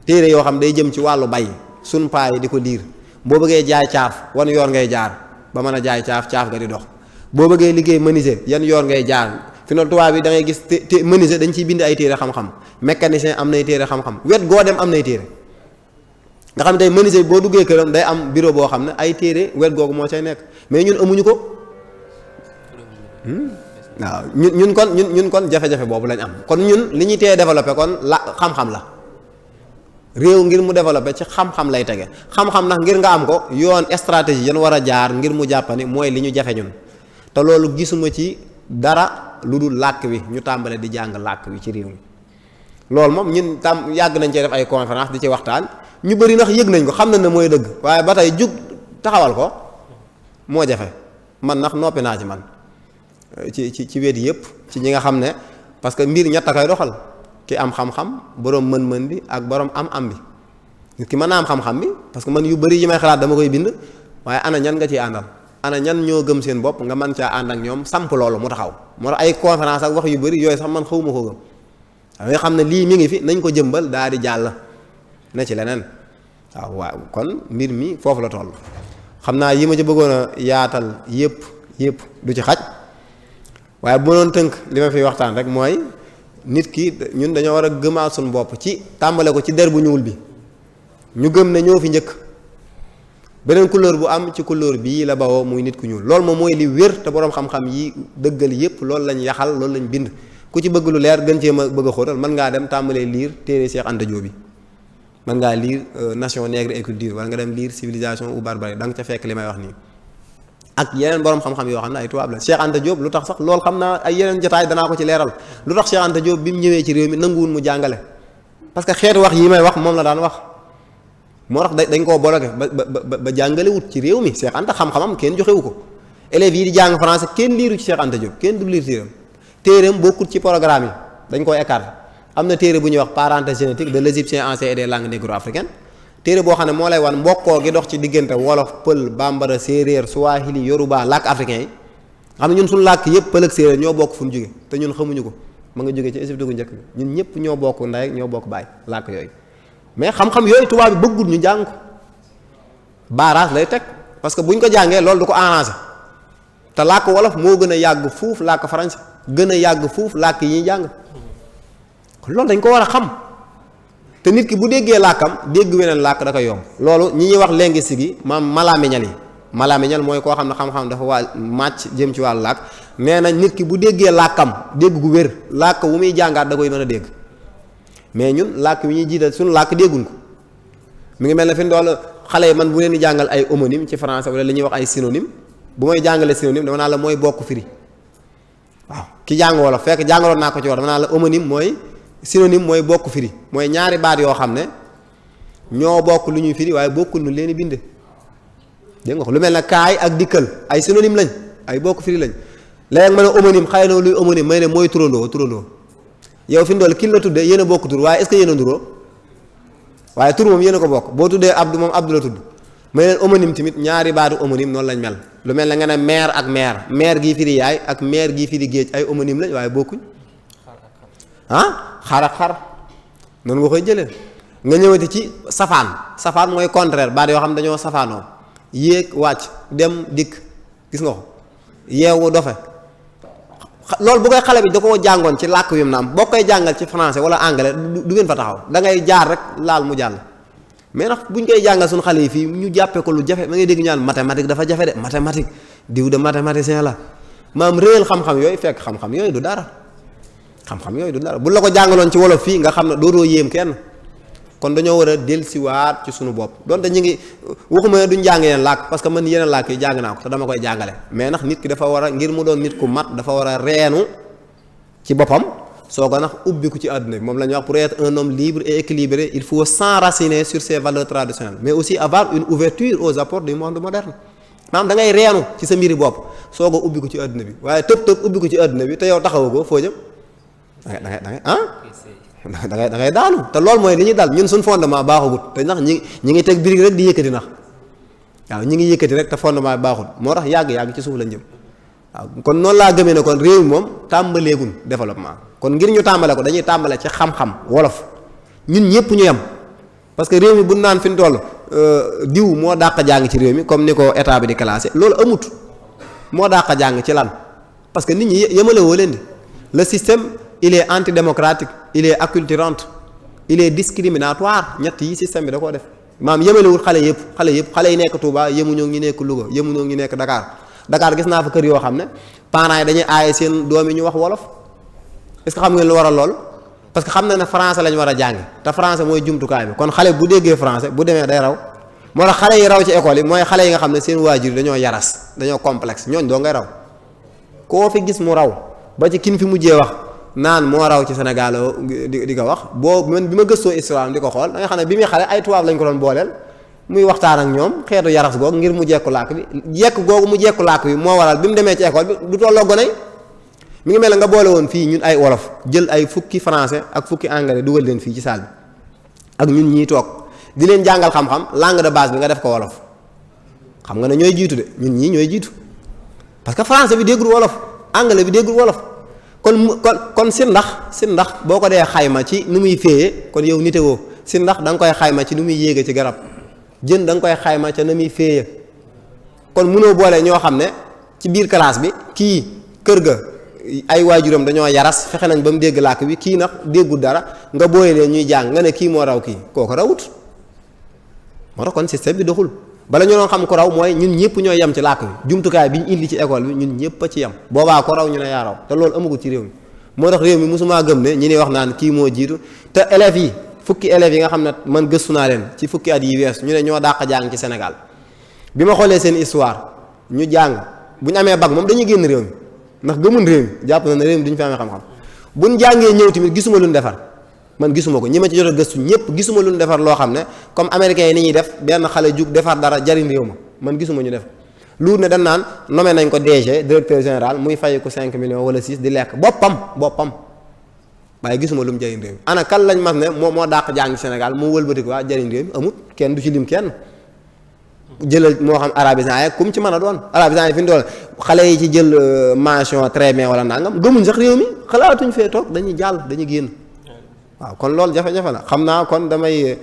téere yoo xam day jëm ci wàllu bay suñ paa yi di ko liir boo bëggee jaay caaf wan yoon ngay jaar ba mën a jaay caaf ga di dox boo bëggee liggéey menuisier yan yoon ngay jaar fi na tubaab bi da ngay gis te menuisier dañ ciy bind ay téere xam-xam mécanicien am nay téere xam-xam wet goo dem am nay téere nga xam ne tey menuisier boo duggee këram day am bureau boo xam ne ay téere wet googu moo cay nekk mais ñun amuñu ko waaw ñun kon jafe-jafe boobu lañ am kon ñun li ñuy tee développé kon la xam-xam la réew ngir mu développé ci xam-xam lay tege xam-xam nag ngir nga am ko yoon stratégie yan war a jaar ngir mu jàppani mooy li ñu jafe ñun te loolu gisuma ci dara lu dul làkk wi ñu tàmbale di jàng làkk wi ci réew mi loolu moom ñun tam yàgg nañ cee def ay conférence di ci waxtaan ñu bëri ndax yëg nañ ko xam na ne mooy dëgg waaye ba tey jug taxawal ko moo jafe man ndax noppi naa ci man ci wet yëpp ci ñi nga xam ne parce que mbir ñett a koy doxal ki am xam-xam boroom mën-mën bi ak boroom am-am bi nit ki mën naa am xam-xam bi parce que man yu bëri yi may xalaat dama koy bind waaye ana ñan nga ciy àndal ana ñan ñoo gëm seen bopp nga mën caa ànd ak ñoom samp loolu mu taxaw moo tax ay conférence ak wax yu bëri yooyu sax man xawuma ko gëm waaye nga xam ne lii mi ngi fi nañ ko jëmbal daal di jàll na ci leneen waaw kon mbir mi foofu la toll xam naa yi ma ci bëggoon a yaatal yëpp du ci xaj waaye bu doon tënk li ma fi waxtaan rek mooy nit ki ñun dañoo war a gëmaat suñu bopp ci tàmbale ko ci der bu ñuul bi ñu gëm ne ñoo fi njëkk beneen couleur bu am ci couleur bii la bawoo muy nit ku ñuul loolu moom mooy li wér te boroom xam-xam yi dëggal yépp loolu lañ yaxal loolu lañ bind ku ci bëgg lu leer gën cee ma bëgg a xóotal mën ngaa dem tàmbalee lire téere Cheikh Anta Diop bi mën ngaa lire Nation nègre et culture wala nga dem lire civilisation ou barbarie da nga ca fekk li may wax nii ak yeneen borom xam-xam yoo xam ne ay tubaab la Cheikh Anta Diop lu tax sax loolu xam naa ay yeneen jotaay danaa ko ci leeral lu tax Cheikh Anta Diop bi mu ñëwee ci réew mi nanguwul mu jàngale parce que xeetu wax yi may wax moom la daan wax moo tax dañ koo bloqué ba jàngale wut ci réew mi Cheikh Anta xam-xamam kenn joxewu ko élèves yi di jàng français kenn liiru ci Cheikh Anta Diop kenn du liir téeram bokkut ci programme yi dañ koy écarté am na téere bu ñuy wax parenthèse génétique de l'égyptien ancien et des langues négro-africaines téere boo xam ne moo lay wan mbokkoo gi dox ci diggante wolof pël bambara séeréer swahili yoruba làkk africain yi xam ne ñun suñu làkk yëpp pël ak séeréer ñoo bokk fu ñu jóge te ñun xamuñu ko ma nga jóge ci Égypte gu njëkk bi ñun ñëpp ñoo bokk ndey ñoo bokk baay làkk yooyu mais xam-xam yooyu tubaab bi bëggul ñu jàng ko barrage lay teg parce que buñ ko jàngee loolu du ko arrangé te làkk wolof moo gën a yàgg fuuf làkk français gën a yàgg fuuf làkk yi ñuy jàng kon loolu dañ ko war a xam te nit ki bu déggee làkkam dégg weneen làkk da koy yomb loolu ñi ñuy wax linguistique yi maam malaamiñal yi malaamiñal mooy koo xam ne xam-xam dafa waa màcc jëm ci wàllu làkk nee na nit ki bu déggee làkkam dégg gu wér làkk wu muy jàngaat da koy mën a dégg mais ñun làkk wi ñuy jiital suñu làkk dégguñ ko mi ngi mel ne fi ndool xale yi man bu leen di jàngal ay homonyme ci français wala li ñuy wax ay synonyme bu may jàngale synonyme dama naa la mooy bokk firi waaw ki jàng wolof fekk jàngaloon naa ko ci wax dama naa la homonyme mooy synonyme mooy bokk firi mooy ñaari baat yoo xam ne ñoo bokk lu ñuy firi waaye bokkul nu leen binde dégg nga ko lu mel ne kaay ak dikkal ay synonyme lañ ay bokk firi lañ léegi ma ne homonyme xëy na luy homonyme may ne mooy turandoo yow fi ndool kin la tudde yéen a bokk tur waaye est-ce que yéen a nduroo waaye tur moom yéen a ko bokk boo tuddee Abdou moom Abdou la tudd may leen homonyme tamit ñaari baatu homonyme noonu lañ mel lu mel ne nga ne mère ak mère gii firi yaay ak mère gii firi géej ay homonyme lañ waaye bokkuñ xar ak xar noonu nga koy jëlee nga ñëwati ci safaan mooy contraire baat yoo xam ne dañoo safaanoo yéeg wàcc dem dikk gis nga ko yeewu dofe loolu bu koy xale bi da koo jàngoon ci làkk wi mu naam boo koy jàngal ci français wala anglais du ngeen fa taxaw da ngay jaar rek laal mu jàll mais nag buñ koy jàngal suñu xale yi fii ñu jàppee ko lu jafe ma ngay dégg ñaan mathématique dafa jafe de mathématique diw de mathématicien la maam réel xam-xam yooyu fekk xam-xam yooyu du dara bu la ko jàngaloon ci wolof fii nga xam ne dootoo yéem kenn kon dañoo war a dellusiwaat ci suñu bopp donte ñu ngi waxuma ne duñ jàng yeneen làkk parce que man yeneen làkk yi jàng naa ko te dama koy jàngale mais nag nit ki dafa war a ngir mu doon nit ku mat dafa war a reenu ci boppam soo ko nag ubbiku ci àdduna bi moom la ñuy wax pour être un homme libre et équilibré il faut s'enraciner sur ses valeurs traditionnelles mais aussi avoir une ouverture aux apports du monde moderne maanaam da ngay reenu ci sa mbiri bopp soo ko ubbiku ci àdduna bi waaye tëb ubbiku ci àdduna bi te yow taxawagoo foo jëm da ngay daanu te loolu mooy li ñuy dal ñun suñ fondement baaxagut te ndax ñi ngi teg birig rek di yëkkati nax waaw ñi ngi yëkkati rek te fondement bi baaxut moo tax yàgg ci suuf lañ jëm waaw kon noonu laa gëmee ne kon réew mi moom tàmbaleegul développement kon ngir ñu tàmbale ko dañuy tàmbale ci xam-xam wolof ñun ñëpp ñu yem parce que réew mi bu naan fi ñu toll diw moo dàq jàng ci réew mi comme ni ko état bi di classé loolu amut moo dàq jàng ci lan parce que nit ñi yemale woo leen di le système il est antidémocratique il est acculturant il est discriminatoire ñett yi système bi da koo def maam yemalewul xale yëpp xale yi nekk Touba yemuñoo ngi nekk Louga yemuñoo ngi nekk Dakar gis naa fa kër yoo xam ne parents yi dañuy aaye seen doom yi ñu wax wolof est-ce que xam ngeen lu waral lool parce que xam na ne français lañ war a jàng te français mooy jumtukaay bi kon xale bu déggee français bu demee day raw moo tax xale yi raw ci école yi mooy xale yi nga xam ne seen waajur dañoo yaras dañoo complexe ñooñ doo ngay raw koo fi gis mu raw ba ci kin fi mujjee wax naan moo raw ci Sénégal di ko wax boo man bi ma gëstoo histoire di ko xool da nga xam ne bi muy xale ay tubaab lañ ko doon booleel muy waxtaan ak ñoom xeetu yaras googu ngir mu jekku làkk bi jekk googu mu jekku làkk bi moo waral bi mu demee ci école bi du tolloo gone yi mi ngi mel ne nga boole woon fii ñun ay wolof jël ay fukki français ak fukki anglais dugal leen fii ci salle bi ak ñun ñii toog di leen jàngal xam-xam langue de base bi nga def ko wolof xam nga ne ñooy jiitu de ñun ñii ñooy jiitu parce que français bi déggul wolof anglais bi déggul wolof kon si ndax boo ko dee xayma ci nu muy féeye kon yow nite woo si ndax da nga koy xayma ci nu muy yéege ci garab jën da nga koy xayma ca na muy féeye kon mënoo boole ñoo xam ne ci biir classe bi kii kër ga ay waajuram dañoo yaras fexe nañ ba mu dégg làkk bi kii nag déggul dara nga booye leen ñuy jàng nga ne kii moo raw kii kooku rawut moo tax kon système bi doxul bala ñu doon xam ko raw mooy ñun ñëpp ñoo yem ci làkk bi jumtukaay bi ñu indi ci école bi ñun ñëpp a ci yem boobaa ko raw ñu ne yaa raw te loolu amagul ci réew mi moo tax réew mi mosumaa gëm ne ñi ni wax naan kii moo jiitu te élèves yi fukki élèves yi nga xam ne man gëstu naa leen ci fukki at yi wees ñu ne ñoo dàq jàng ci Sénégal bi ma xoolee seen histoire ñu jàng bu ñu amee bac moom dañuy génn réew mi ndax gëmun réew mi jàpp na ne réew mi duñu fi amee xam-xam buñ jàngee ñëw tamit gisuma luñ defar man gisuma ko ñi ma ci jot a gëstu ñëpp gisuma luñ defar loo xam ne comme américains yi ni ñuy def benn xale jug defar dara jariñ réew ma man gisuma ñu def luur ne dañ naan nommé nañ ko DG directeur général muy fay ko 5 millions wala 6 di lekk boppam waaye gisuma lu mu jariñ réew mi ana kan lañ mas ne moo dàq jàng Sénégal moo wëlbati ko waa jariñ réew mi amut kenn du ci lim kenn jëlal moo xam arabisant yi comme ci mën a doon arabisant yi fi ñu doon xale yi ci jël mention très bien wala nangam gëmuñ sax réew mi xalaatuñ fee toog dañuy jàll dañuy génn waaw kon loolu jafe-jafe la xam naa kon damay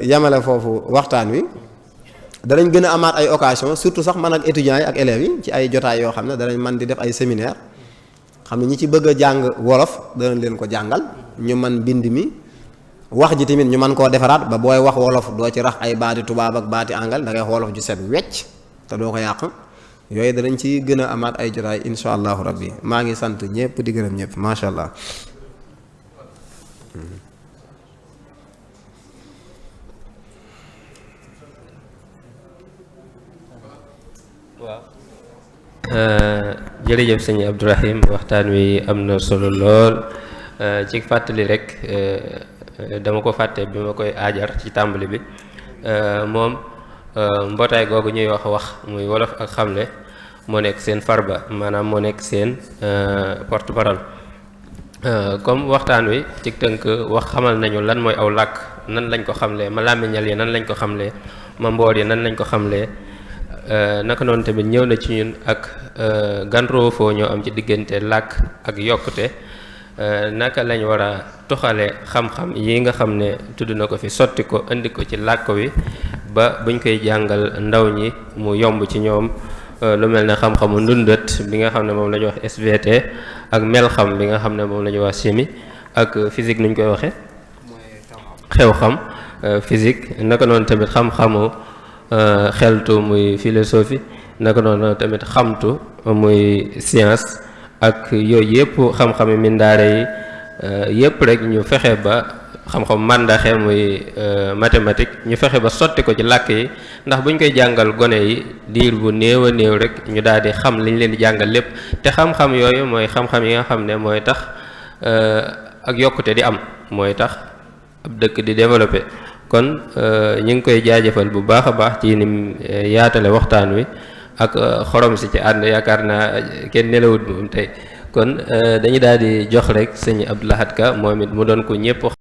yamale foofu waxtaan wi danañ gën a amaat ay occasion surtout sax man ak étudiants yi ak élèves yi ci ay jotaay yoo xam ne danañ man di def ay séminaire xam ne ñi ci bëgg a jàng wolof danañ leen ko jàngal ñu man bind mi wax ji tamit ñu mën koo defaraat ba booy wax wolof doo ci rax ay baati tubaab ak baati angal da ngay wolof ju set wecc te doo ko yàq yooyu danañ ci gën a amaat ay jotaay insha allahu rabbi maa ngi sant ñëpp di gërëm ñëpp macha allah. waaw jërëjëf sëñ Abdourahim waxtaan wi am na solo lool ci fàttali rek dama ko fàtte bi ma koy aajar ci tàmbali bi moom mbootaay googu ñuy wax muy wolof ak xamle moo nekk seen farba maanaam moo nekk seen porte-parole comme waxtaan wi ci tënk wax xamal nañu lan mooy aw làkk nan lañ ko xamlee ma làmmiñal yi nan lañ ko xamlee ma mboor yi nan lañ ko xamlee naka noonu tamit ñëw na ci ñun ak gan roofoo ñoo am ci diggante làkk ak yokkute naka lañ war a toxale xam-xam yi nga xam ne tudd na ko fi sotti ko indi ko ci làkk wi ba buñ koy jàngal ndaw ñi mu yomb ci ñoom lu mel ne xam-xamu ndundat bi nga xam ne moom la ñuy wax SVT ak melxam bi nga xam ne moom la ñuy wax chimie ak physique nuñ koy waxee xew xam physique naka noonu tamit xam-xamu xeltu muy philosophie naka noonu tamit xamtu muy science ak yooyu yëpp xam-xami mindaare yi yëpp rek ñu fexe ba xam-xam màndaxe muy mathématique ñu fexe ba sotti ko ci làkk yi ndax buñ koy jàngal gone yi diir bu néew a néew rek ñu daal di xam liñ leen di jàngal lépp te xam-xam yooyu mooy xam-xam yi nga xam ne mooy tax ak yokkute di am mooy tax ab dëkk di développé kon ñu ngi koy jaajëfal bu baax a baax ci nim yaatale waxtaan wi ak xorom si ci ànd yaakaar naa kenn nelawut moom tey kon dañu daal di jox rek sëñ Abdou Lahad Ka moom it mu doon ko ñëpp